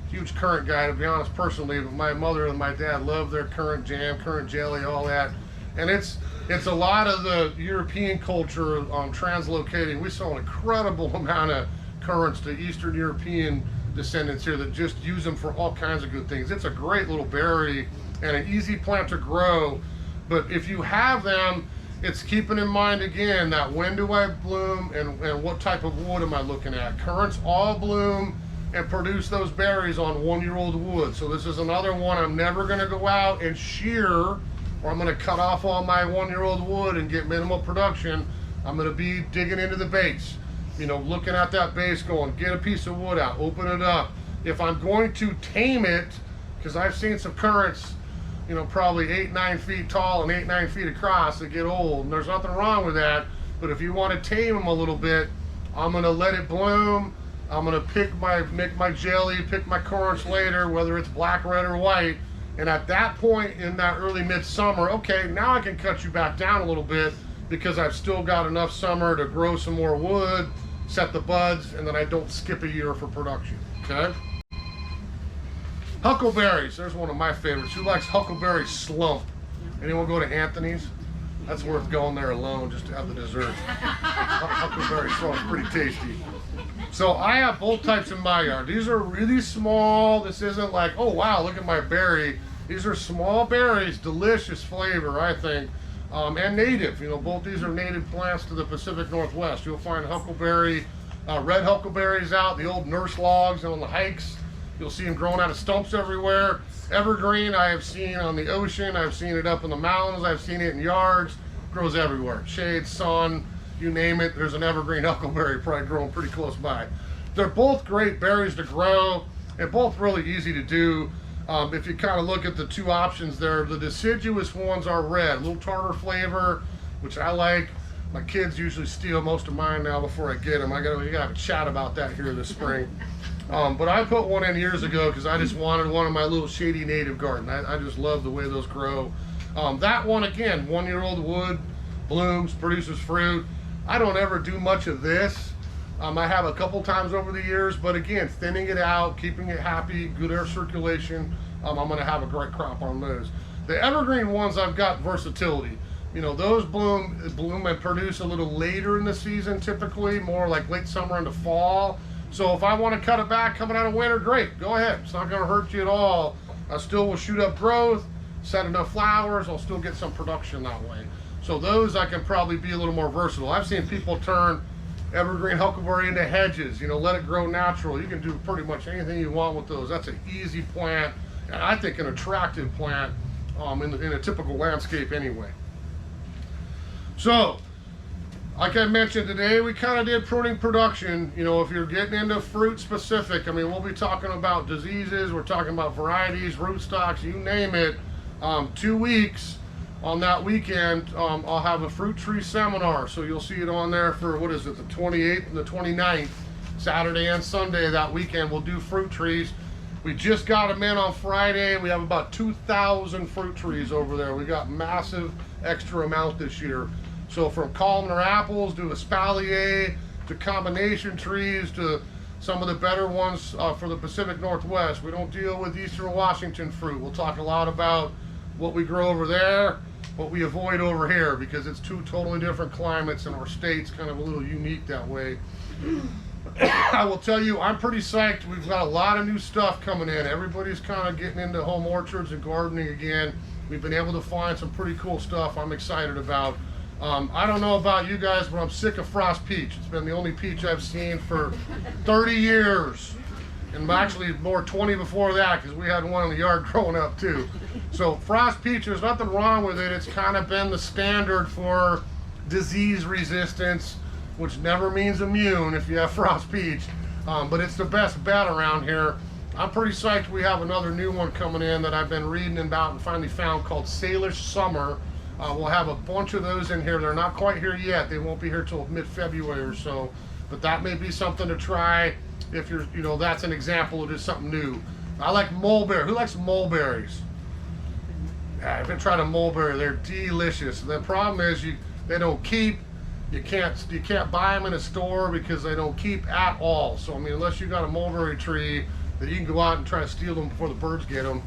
huge currant guy, to be honest, personally, but my mother and my dad love their currant jam, currant jelly, all that. And it's a lot of the European culture translocating. We saw an incredible amount of currants to Eastern European descendants here that just use them for all kinds of good things. It's a great little berry and an easy plant to grow, but if you have them, it's keeping in mind again that when do I bloom and what type of wood am I looking at. Currants all bloom and produce those berries on 1-year-old wood. So this is another one I'm never going to go out and shear, or I'm going to cut off all my 1-year-old wood and get minimal production. I'm going to be digging into the base, you know, looking at that base going, get a piece of wood out, open it up. If I'm going to tame it, because I've seen some currants, you know, probably 8-9 feet tall and 8-9 feet across that get old, and there's nothing wrong with that. But if you want to tame them a little bit, I'm going to let it bloom. I'm going to make my jelly, pick my currants later, whether it's black, red, or white. And at that point in that early midsummer, okay, now I can cut you back down a little bit because I've still got enough summer to grow some more wood, set the buds, and then I don't skip a year for production, okay? Huckleberries, there's one of my favorites. Who likes huckleberry slump? Anyone go to Anthony's? That's worth going there alone just to have the dessert. Huckleberry slump, pretty tasty. So I have both types in my yard. These are really small. This isn't like, oh wow, look at my berry. These are small berries, delicious flavor, I think, and native. You know, both these are native plants to the Pacific Northwest. You'll find huckleberry, red huckleberries out, the old nurse logs on the hikes. You'll see them growing out of stumps everywhere. Evergreen, I have seen on the ocean. I've seen it up in the mountains. I've seen it in yards. Grows everywhere. Shade, sun, you name it. There's an evergreen huckleberry probably growing pretty close by. They're both great berries to grow and both really easy to do. If you kind of look at the 2 options there, the deciduous ones are red, a little tartar flavor, which I like. My kids usually steal most of mine now before I get them. We gotta have a chat about that here this spring. But I put one in years ago because I just wanted one in my little shady native garden. I just love the way those grow. That one, again, 1-year-old wood, blooms, produces fruit. I don't ever do much of this. I have a couple times over the years, but again, thinning it out, keeping it happy, good air circulation, I'm going to have a great crop on those. The evergreen ones, I've got versatility. You know, those bloom and produce a little later in the season, typically more like late summer into fall. So if I want to cut it back coming out of winter, great, go ahead. It's not going to hurt you at all. I still will shoot up growth, set enough flowers, I'll still get some production that way. So those I can probably be a little more versatile. I've seen people turn evergreen huckleberry into hedges, you know, let it grow natural. You can do pretty much anything you want with those. That's an easy plant, and I think an attractive plant in a typical landscape anyway. So, like I mentioned today, we kind of did pruning production. You know, if you're getting into fruit specific, I mean, we'll be talking about diseases, we're talking about varieties, rootstocks, you name it. 2 weeks on that weekend, I'll have a fruit tree seminar. So you'll see it on there for, what is it, the 28th and the 29th, Saturday and Sunday that weekend. We'll do fruit trees. We just got them in on Friday. We have about 2,000 fruit trees over there. We got massive extra amount this year. So from columnar apples to espalier to combination trees to some of the better ones for the Pacific Northwest. We don't deal with Eastern Washington fruit. We'll talk a lot about what we grow over there, what we avoid over here, because it's two totally different climates and our state's kind of a little unique that way. I will tell you, I'm pretty psyched. We've got a lot of new stuff coming in. Everybody's kind of getting into home orchards and gardening again. We've been able to find some pretty cool stuff I'm excited about. I don't know about you guys, but I'm sick of frost peach. It's been the only peach I've seen for 30 years. And actually more 20 before that, because we had one in the yard growing up too. So frost peach, there's nothing wrong with it. It's kind of been the standard for disease resistance, which never means immune if you have frost peach. But it's the best bet around here. I'm pretty psyched we have another new one coming in that I've been reading about and finally found called Salish Summer. We'll have a bunch of those in here. They're not quite here yet. They won't be here till mid-February or so. But that may be something to try if you're, you know, that's an example of just something new. I like mulberry. Who likes mulberries? Yeah, I've been trying a mulberry. They're delicious. The problem is they don't keep. You can't buy them in a store because they don't keep at all. So I mean, unless you got a mulberry tree that you can go out and try to steal them before the birds get them.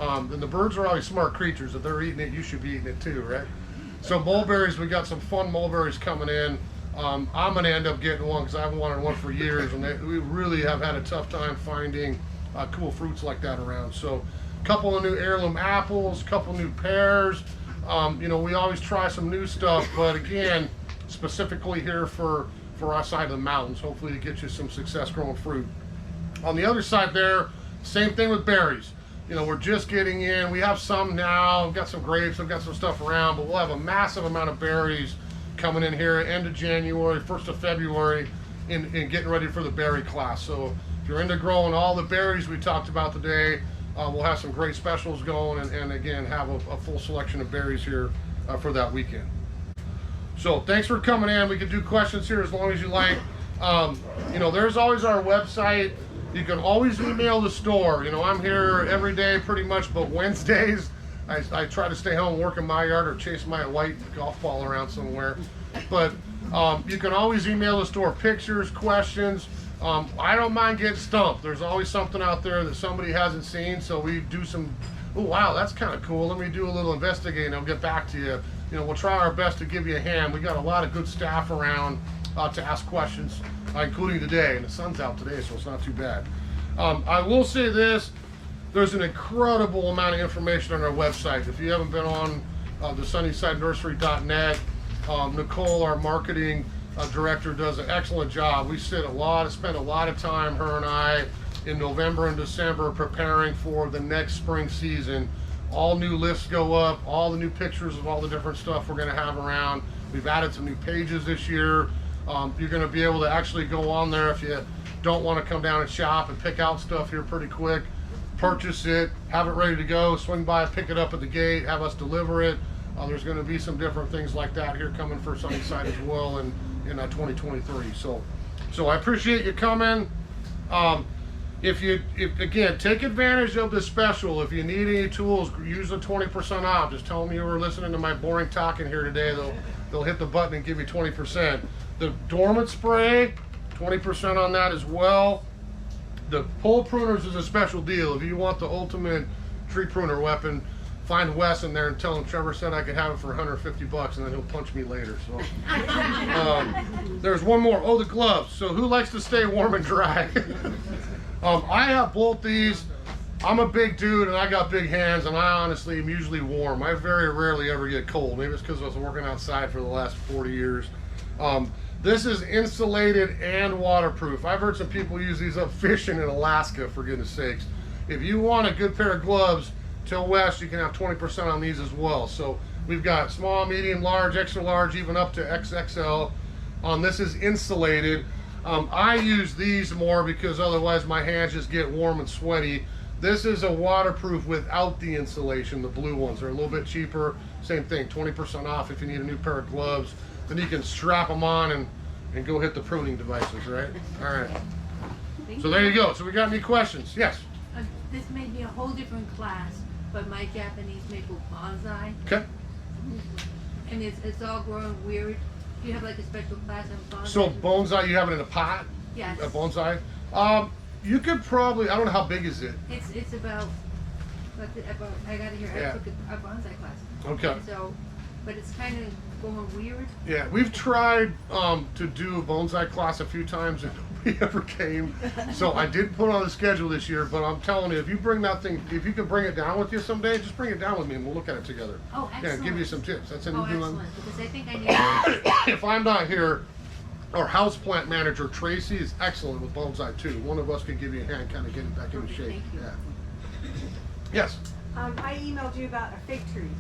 And the birds are always smart creatures. If they're eating it, you should be eating it too, right? So mulberries, we got some fun mulberries coming in. I'm going to end up getting one because I haven't wanted one for years, and we really have had a tough time finding cool fruits like that around. So a couple of new heirloom apples, a couple new pears. You know, we always try some new stuff, but again, specifically here for our side of the mountains, hopefully to get you some success growing fruit. On the other side there, same thing with berries. You know, we're just getting in. We have some now. We've got some grapes. We've got some stuff around, but we'll have a massive amount of berries coming in here end of January, 1st of February, in getting ready for the berry class. So if you're into growing all the berries we talked about today, we'll have some great specials going, and again, have a full selection of berries here for that weekend. So thanks for coming in. We can do questions here as long as you like. You know, there's always our website. You can always email the store. You know, I'm here every day pretty much, but Wednesdays, I try to stay home, work in my yard, or chase my white golf ball around somewhere. But you can always email the store pictures, questions. I don't mind getting stumped. There's always something out there that somebody hasn't seen, so we do some, oh wow, that's kind of cool. Let me do a little investigating. I'll get back to you. You know, we'll try our best to give you a hand. We got a lot of good staff around to ask questions, including today. And the sun's out today, so it's not too bad. I will say this. There's an incredible amount of information on our website. If you haven't been on the SunnysideNursery.net, Nicole, our marketing director, does an excellent job. We spent a lot of time, her and I, in November and December preparing for the next spring season. All new lists go up, all the new pictures of all the different stuff we're going to have around. We've added some new pages this year. You're going to be able to actually go on there if you don't want to come down and shop and pick out stuff here pretty quick. Purchase it, have it ready to go, swing by, pick it up at the gate, have us deliver it. There's going to be some different things like that here coming for Sunnyside as well in 2023. So I appreciate you coming. If again, take advantage of the special. If you need any tools, use the 20% off. Just tell them you were listening to my boring talking here today. They'll hit the button and give you 20%. The dormant spray, 20% on that as well. The pole pruners is a special deal. If you want the ultimate tree pruner weapon, find Wes in there and tell him Trevor said I could have it for 150 bucks, and then he'll punch me later. So there's one more. Oh, the gloves. So who likes to stay warm and dry? I have both these. I'm a big dude and I got big hands, and I honestly am usually warm. I very rarely ever get cold. Maybe it's because I was working outside for the last 40 years. This is insulated and waterproof. I've heard some people use these up fishing in Alaska, for goodness sakes. If you want a good pair of gloves, tell Wes you can have 20% on these as well. So we've got small, medium, large, extra large, even up to XXL. This is insulated. I use these more because otherwise my hands just get warm and sweaty. This is a waterproof without the insulation. The blue ones are a little bit cheaper. Same thing, 20% off if you need a new pair of gloves. Then you can strap them on and go hit the pruning devices, right? All right. So there you go. So we got any questions? Yes. This may be a whole different class, but my Japanese maple bonsai. Okay. And it's all growing weird. Do you have like a special class on bonsai? So bonsai, you have it in a pot? Yes. A bonsai? You could probably, I don't know how big is it? It's about I got it here. Yeah. I took a bonsai class. Okay. And so, but it's kind of going weird. Yeah, we've tried to do a bonsai class a few times and nobody ever came. So I did put on the schedule this year, but I'm telling you, if you bring that thing, if you can bring it down with you someday, just bring it down with me and we'll look at it together. Oh, excellent. Yeah, and give you some tips. That's a new excellent. one. Because I think I need. If I'm not here, our houseplant manager, Tracy, is excellent with bonsai too. One of us can give you a hand, kind of get it back into shape. Thank you. Yeah. Yes. I emailed you about a fig tree.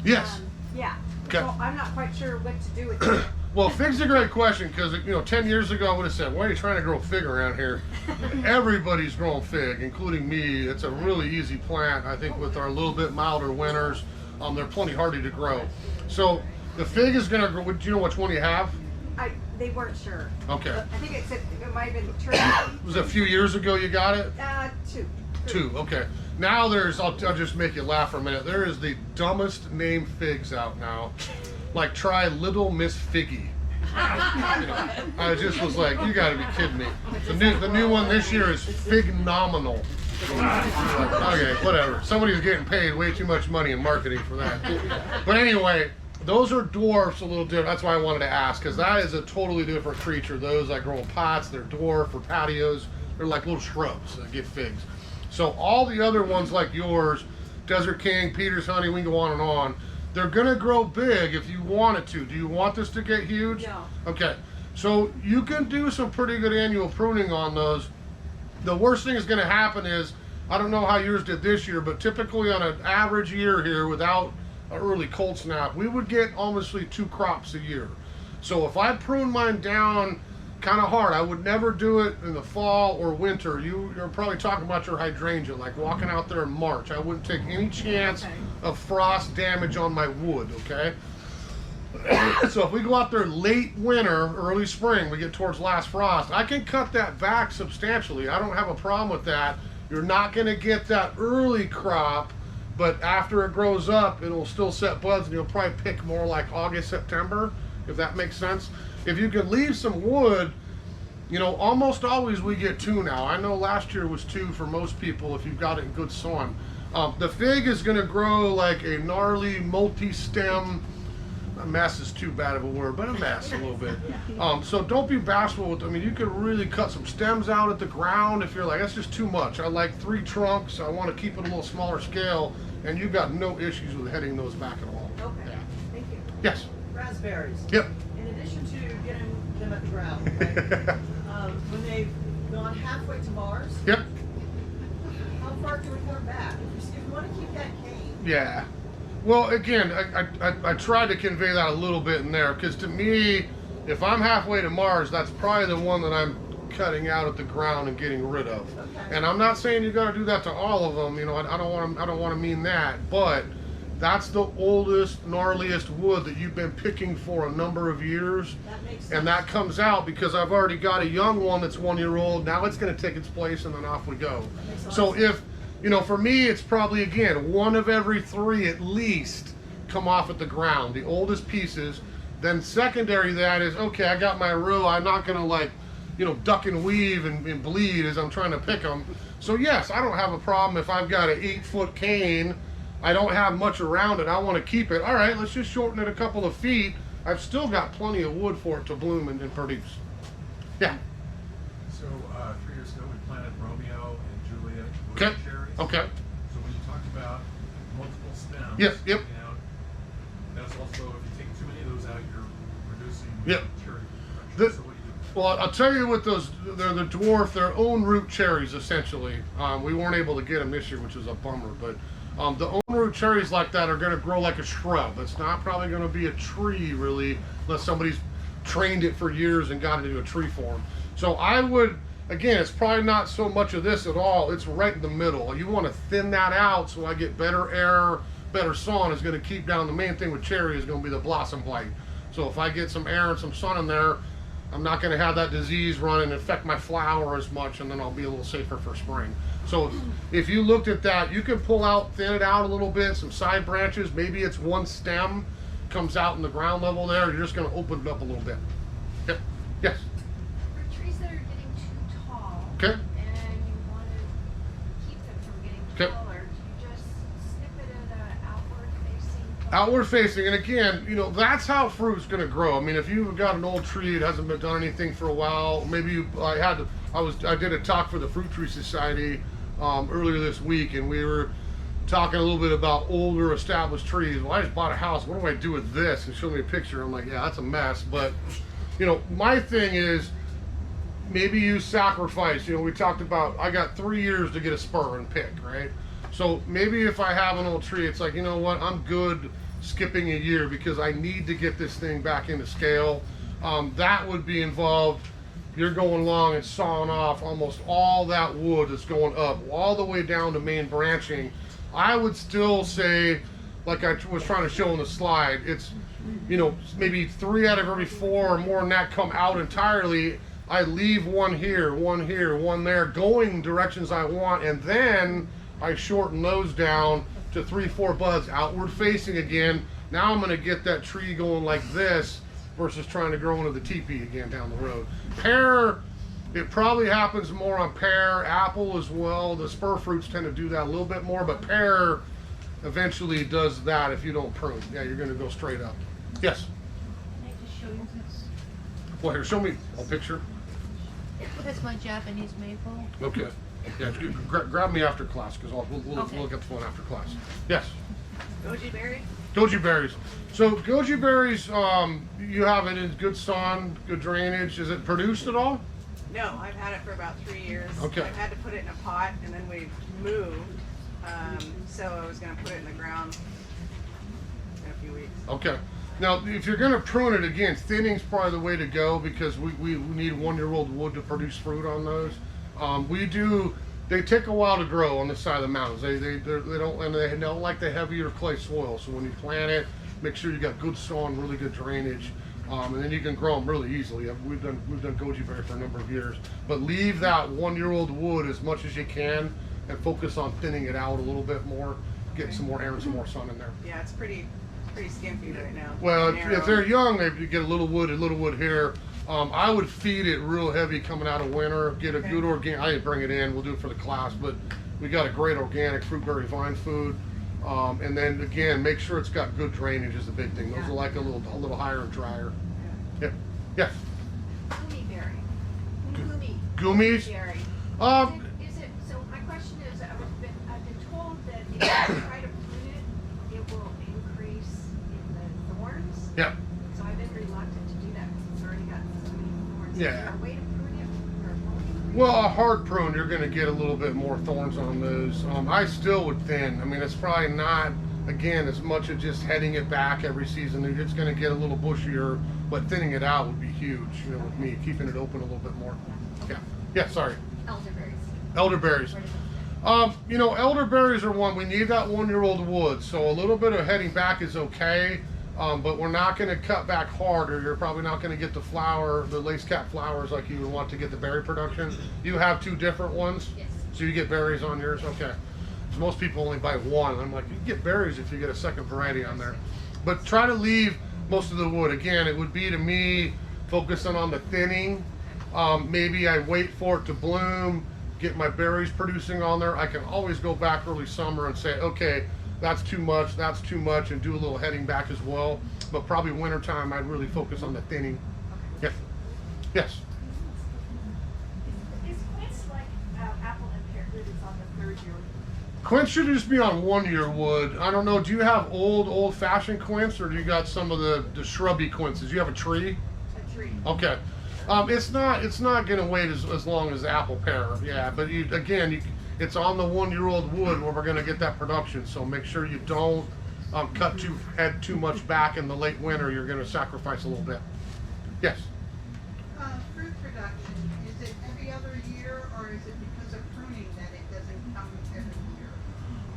Yes. Yeah. Okay. So I'm not quite sure what to do with it. Well, fig's a great question because 10 years ago I would have said, "Why are you trying to grow fig around here?" Everybody's growing fig, including me. It's a really easy plant. I think with our little bit milder winters, they're plenty hardy to grow. So the fig is going to grow. Do you know which one you have? They weren't sure. Okay. But I think it might have been turkey. Was it a few years ago you got it? Two. Okay. Now I'll just make you laugh for a minute. There is the dumbest named figs out now. Like try Little Miss Figgy. I just was like, you gotta be kidding me. The new one this year is Fig Nominal. Okay, whatever. Somebody's getting paid way too much money in marketing for that. But anyway, those are dwarfs a little different. That's why I wanted to ask, because that is a totally different creature. Those I grow in pots, they're dwarf for patios. They're like little shrubs that give figs. So all the other ones like yours, Desert King, Peter's Honey, we can go on and on. They're gonna grow big if you want it to. Do you want this to get huge? No. Okay, so you can do some pretty good annual pruning on those. The worst thing that's gonna happen is, I don't know how yours did this year, but typically on an average year here without an early cold snap, we would get almost 2 crops a year. So if I prune mine down kind of hard, I would never do it in the fall or winter. You're probably talking about your hydrangea, like walking out there in March. I wouldn't take any chance of frost damage on my wood, okay? So if we go out there late winter, early spring, we get towards last frost, I can cut that back substantially. I don't have a problem with that. You're not gonna get that early crop, but after it grows up, it'll still set buds and you'll probably pick more like August, September, if that makes sense. If you can leave some wood, almost always we get 2 now. I know last year was 2 for most people if you've got it in good sun. The fig is gonna grow like a gnarly multi-stem, a mess is too bad of a word, but a mess a little bit. So don't be bashful with, you could really cut some stems out at the ground if you're like, that's just too much. I like 3 trunks, I wanna keep it a little smaller scale, and you've got no issues with heading those back at all. Okay. Yeah. Thank you. Yes. Raspberries. Yep. In addition to getting them at the ground, right? When they've gone halfway to Mars, Yep. how far can we cut them back? If you want to keep that cane. Yeah. Well, again, I tried to convey that a little bit in there, because to me, if I'm halfway to Mars, that's probably the one that I'm cutting out at the ground and getting rid of. Okay. And I'm not saying you got to do that to all of them. I don't want to mean that, but that's the oldest, gnarliest wood that you've been picking for a number of years. That makes sense. And that comes out because I've already got a young one that's 1 year old. Now it's going to take its place and then off we go. So if, for me, it's probably, again, 1 of every 3 at least come off at the ground, the oldest pieces. Then secondary to that is, okay, I got my row. I'm not going to duck and weave and bleed as I'm trying to pick them. So yes, I don't have a problem if I've got an 8-foot cane, I don't have much around it, I want to keep it. All right, let's just shorten it a couple of feet. I've still got plenty of wood for it to bloom and produce. Yeah. So 3 years ago, we planted Romeo and Juliet Okay. wood cherries. Okay. So when you talked about multiple stems, Yep, yep. That's also, if you take too many of those out, you're reducing Yep. cherry The- production. So what do you do? Well, I'll tell you what those, they're the dwarf, their own root cherries, essentially. We weren't able to get them this year, which is a bummer, but the own root cherries like that are going to grow like a shrub. It's not probably going to be a tree, really, unless somebody's trained it for years and got it into a tree form. So I would, again, it's probably not so much of this at all. It's right in the middle. You want to thin that out so I get better air, better sun is going to keep down. The main thing with cherry is going to be the blossom blight. So if I get some air and some sun in there, I'm not going to have that disease run and affect my flower as much, and then I'll be a little safer for spring. So if you looked at that, you can pull out, thin it out a little bit, some side branches, maybe it's one stem comes out in the ground level there, you're just going to open it up a little bit. Yep. Yes. For trees that are getting too tall, Okay. and you want to keep them from getting Okay. taller, do you just snip it at an outward facing? Outward facing, and again, that's how fruit's going to grow. I mean, if you've got an old tree, it hasn't been done anything for a while, maybe I did a talk for the Fruit Tree Society earlier this week, and we were talking a little bit about older established trees. Well, I just bought a house, what do I do with this? And show me a picture. I'm like, yeah, that's a mess. But my thing is, maybe you sacrifice. We talked about, I got 3 years to get a spur and pick, right? So maybe if I have an old tree, it's like, you know what, I'm good skipping a year because I need to get this thing back into scale. That would be involved. You're going along and sawing off almost all that wood that's going up, all the way down to main branching. I would still say, like I was trying to show in the slide, it's, maybe 3 out of every 4 or more than that come out entirely. I leave one here, one there, going directions I want, and then I shorten those down to 3-4 buds outward facing again. Now I'm going to get that tree going like this versus trying to grow into the teepee again down the road. Pear, it probably happens more on pear, apple as well. The spur fruits tend to do that a little bit more, but pear eventually does that if you don't prune. Yeah, you're going to go straight up. Yes? Can I just show you this? Well, here, show me a picture. That's my Japanese maple. Okay. Yeah, grab me after class because we'll Okay. get the one after class. Yes? Goji berry? Goji berries. So goji berries, you have it in good sun, good drainage. Is it produced at all? No, I've had it for about 3 years. Okay. I've had to put it in a pot, and then we moved. So I was going to put it in the ground in a few weeks. Okay. Now, if you're going to prune it, again, thinning's probably the way to go because we need 1-year-old wood to produce fruit on those. They take a while to grow on the side of the mountains. They don't like the heavier clay soil. So when you plant it, make sure you got good sun, really good drainage, and then you can grow them really easily. We've done goji berry for a number of years, but leave that 1-year-old wood as much as you can and focus on thinning it out a little bit more, getting some more air and some more sun in there. Yeah, it's pretty skimpy right now. Well, Narrow. if they're young, maybe you get a little wood here. I would feed it real heavy coming out of winter. Get a good organic. I didn't bring it in. We'll do it for the class, but we got a great organic fruitberry vine food. And then again, make sure it's got good drainage is the big thing. Those are like a little higher and drier. Yeah. Yeah. Gummy berry. Gummy. Gummies. Berry. Is it, so my question is, I've been told that if you try to prune it, it will increase in the thorns. Yeah. So I've been reluctant to do that because it's already got so many thorns. Yeah. Is there a way to prune it or won't it prune? Well, a hard prune, you're going to get a little bit more thorns on those. I still would thin. I mean, it's probably not, again, as much as just heading it back every season. It's going to get a little bushier, but thinning it out would be huge, with me, keeping it open a little bit more. Yeah. Yeah, sorry. Elderberries. Elderberries. Elderberries are one. We need that 1-year-old wood, so a little bit of heading back is okay, but we're not going to cut back hard, or you're probably not going to get the lace cap flowers like you would want to get the berry production. You have 2 different ones, Yes. so you get berries on yours. Okay. So most people only buy one. I'm like, you can get berries if you get a second variety on there, but try to leave most of the wood. Again, it would be to me focusing on the thinning Maybe I wait for it to bloom, get my berries producing on there. I can always go back early summer and say, okay, that's too much, and do a little heading back as well. But probably wintertime, I'd really focus on the thinning. Yes. Yes. Is quince like apple and pear that is on the third year? Quince should just be on 1 year wood. I don't know. Do you have old-fashioned quince, or do you got some of the shrubby quinces? You have a tree? A tree. Okay. It's not gonna wait as long as apple pear. Yeah, but it's on the 1 year old wood where we're gonna get that production. So make sure you don't head too much back in the late winter. You're gonna sacrifice a little bit. Yes. Fruit production, is it every other year, or is it because of pruning that it doesn't come every year?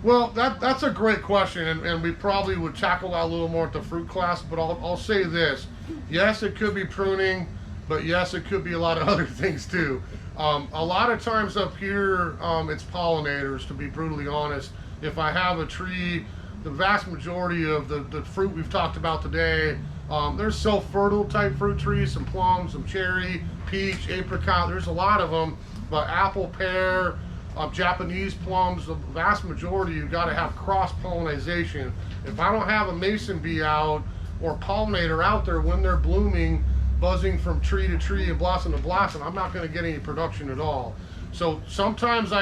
Well, that's a great question, and we probably would tackle that a little more at the fruit class. But I'll say this: yes, it could be pruning, but yes, it could be a lot of other things too. A lot of times up here, it's pollinators. To be brutally honest, if I have a tree, the vast majority of the fruit we've talked about today, there's self-fertile type fruit trees, some plums, some cherry, peach, apricot. There's a lot of them, but apple, pear, Japanese plums, the vast majority, you've got to have cross-pollination. If I don't have a mason bee out or pollinator out there when they're blooming, buzzing from tree to tree and blossom to blossom, I'm not going to get any production at all. So sometimes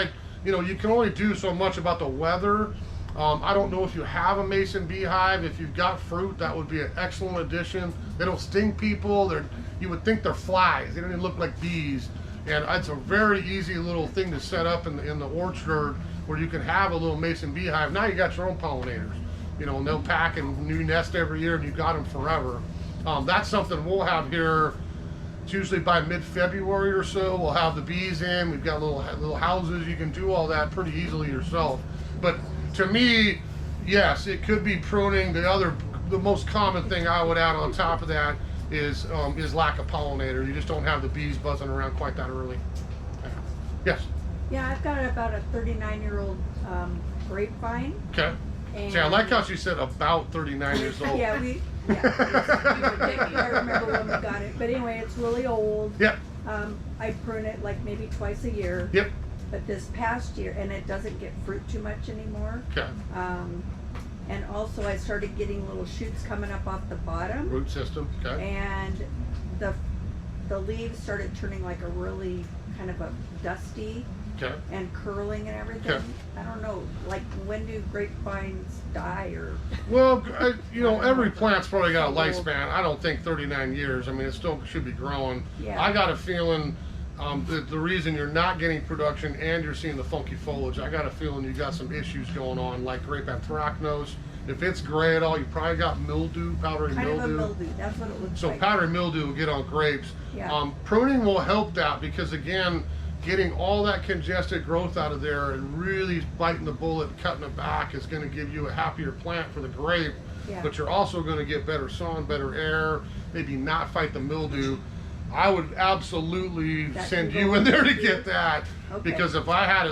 you can only do so much about the weather. I don't know if you have a mason beehive. If you've got fruit, that would be an excellent addition. They don't sting people. You would think they're flies. They don't even look like bees. And it's a very easy little thing to set up in the orchard where you can have a little mason beehive. Now you got your own pollinators, and they'll pack a new nest every year, and you've got them forever. That's something we'll have here. It's usually by mid-February or so. We'll have the bees in. We've got little houses. You can do all that pretty easily yourself. But to me, yes, it could be pruning. The most common thing I would add on top of that is lack of pollinator. You just don't have the bees buzzing around quite that early. Yes. Yeah, I've got about a 39-year-old grapevine. Okay. And See, I like how she said about 39 years old. Yeah, I remember when we got it. But anyway, it's really old. Yep. I prune it like maybe twice a year. Yep. But this past year, and it doesn't get fruit too much anymore. Okay. And also I started getting little shoots coming up off the bottom. Root system. Okay. And the leaves started turning like a really kind of a dusty. Okay. And curling and everything. Okay. I don't know, like when do grapevines die or? Well, every plant's probably got a lifespan. I don't think 39 years. I mean, it still should be growing. Yeah. I got a feeling the reason you're not getting production and you're seeing the funky foliage, I got a feeling you got some issues going on, like grape anthracnose. If it's gray at all, you probably got mildew, powdery Kind mildew. of a mildew, that's what it looks So like. powdery mildew will get on grapes. Yeah. Pruning will help that because, again, getting all that congested growth out of there and really biting the bullet, cutting it back is going to give you a happier plant for the grape. Yeah. But you're also going to get better sun, better air, maybe not fight the mildew. I would absolutely That send can you go in there to in. get that. Okay. Because if I had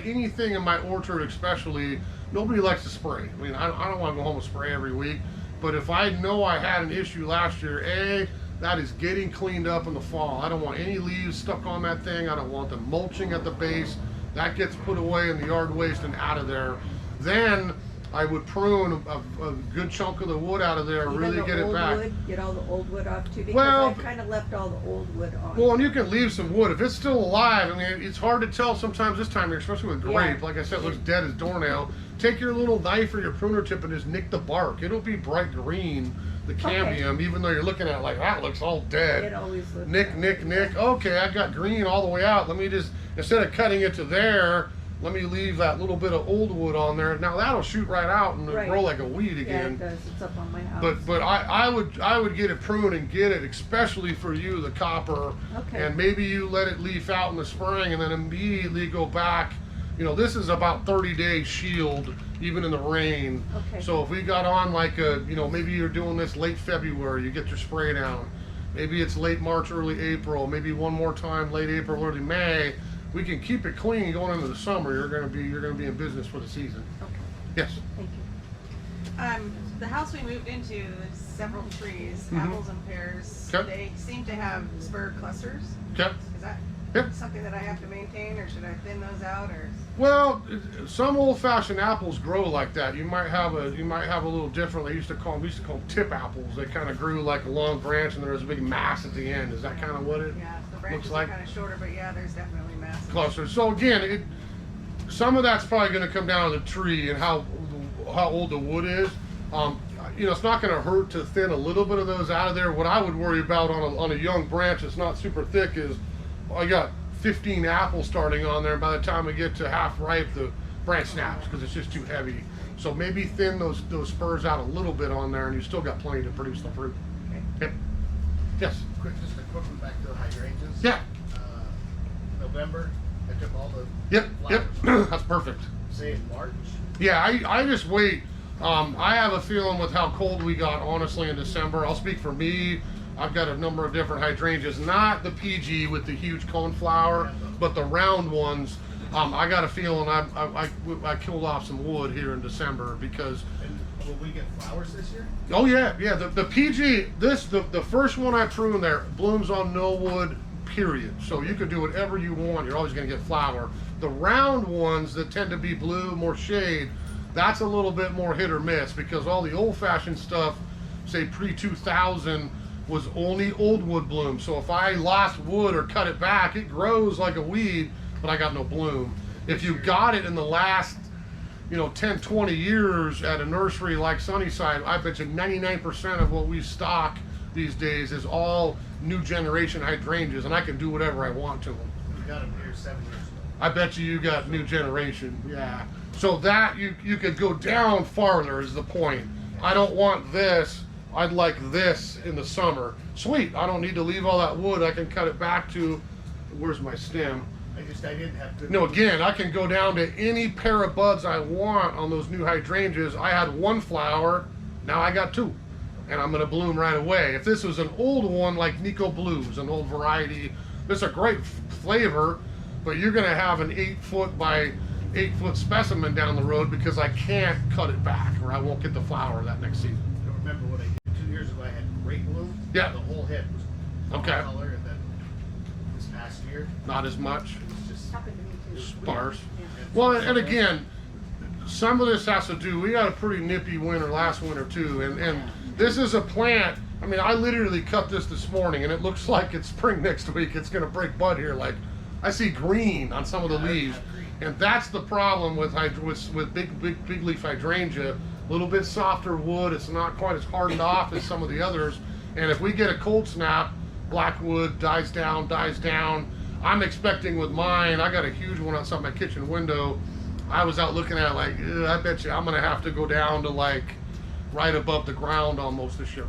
anything in my orchard especially, nobody likes to spray. I mean, I don't want to go home and spray every week. But if I know I had an issue last year, that is getting cleaned up in the fall. I don't want any leaves stuck on that thing. I don't want them mulching at the base. That gets put away in the yard waste and out of there. Then I would prune a good chunk of the wood out of there, Even really the get it old back. wood, get all the old wood off too, because Well, I've kind of left all the old wood on. Well, and you can leave some wood. If it's still alive, I mean, it's hard to tell sometimes this time of year, especially with grape. Yeah. Like I said, it looks dead as doornail. Take your little knife or your pruner tip and just nick the bark. It'll be bright green, the cambium, even though you're looking at it like, that looks all dead. It always looks Nick. Okay, I got green all the way out. Let me just, instead of cutting it to there, let me leave that little bit of old wood on there. Now that'll shoot right out and Right. grow like a weed Yeah, again. it does. It's up on my house. But I would get it pruned and get it, especially for you, the copper. Okay. And maybe you let it leaf out in the spring and then immediately go back. This is about 30 days shield, even in the rain. Okay. So if we got on like maybe you're doing this late February, you get your spray down. Maybe it's late March, early April. Maybe one more time, late April, early May. We can keep it clean going into the summer. You're gonna be in business for the season. Okay, Yes. thank you. The house we moved into, there's several trees, Mhm. apples and pears. Okay. They seem to have spur clusters. Okay. Is that Yep. something that I have to maintain, or should I thin those out, or? Well, some old-fashioned apples grow like that. You might have a little different. We used to call them tip apples. They kind of grew like a long branch, and there was a big mass at the end. Is that kind of what it Yeah, the branches like? are kind of shorter, but yeah, there's definitely masses. clusters? So again, some of that's probably going to come down to the tree and how old the wood is. It's not going to hurt to thin a little bit of those out of there. What I would worry about on a young branch that's not super thick is I got 15 apples starting on there, and by the time I get to half ripe, the branch snaps because it's just too heavy. So maybe thin those spurs out a little bit on there, and you still got plenty to produce the fruit. Okay. Yep. Yes. Just a quick one back to the hydrangeas. Yeah. November, I took all the Yep. flowers. Yep. That's perfect. Say in March. Yeah, I just wait. I have a feeling with how cold we got, honestly, in December. I'll speak for me. I've got a number of different hydrangeas, not the PG with the huge cone flower, but the round ones. I got a feeling I killed off some wood here in December because. And will we get flowers this year? Oh yeah, yeah. The PG, the first one I pruned there blooms on no wood, period. So you can do whatever you want. You're always going to get flower. The round ones that tend to be blue, more shade, that's a little bit more hit or miss because all the old-fashioned stuff, say pre-2000, was only old wood bloom. So if I lost wood or cut it back, it grows like a weed, but I got no bloom. If you got it in the last 10, 20 years at a nursery like Sunnyside, I bet you 99% of what we stock these days is all new generation hydrangeas, and I can do whatever I want to them. We got them here 7 years ago. I bet you got new generation, yeah. So that, you could go down farther is the point. I don't want this, I'd like this in the summer. Sweet, I don't need to leave all that wood, I can cut it back to, where's my stem? I didn't have good. No, again, I can go down to any pair of buds I want on those new hydrangeas. I had one flower, now I got two, and I'm gonna bloom right away. If this was an old one like Nico Blues, an old variety, it's a great flavor, but you're gonna have an 8-foot by 8-foot specimen down the road because I can't cut it back or I won't get the flower that next season. I don't remember what I did 2 years ago. I had great bloom. Yeah. The whole head was Okay. color, and then this past year Not as much. it was just Happened to me too. Sparse. Well, and again, some of this has to do, we got a pretty nippy winter last winter too, and this is a plant, I mean, I literally cut this morning and it looks like it's spring next week. It's gonna break bud here. Like, I see green on some of the leaves, and that's the problem with big leaf hydrangea. A little bit softer wood, it's not quite as hardened off as some of the others, and if we get a cold snap, black wood dies down. I'm expecting with mine, I got a huge one outside my kitchen window. I was out looking at it like, I bet you I'm gonna have to go down to like right above the ground almost this year.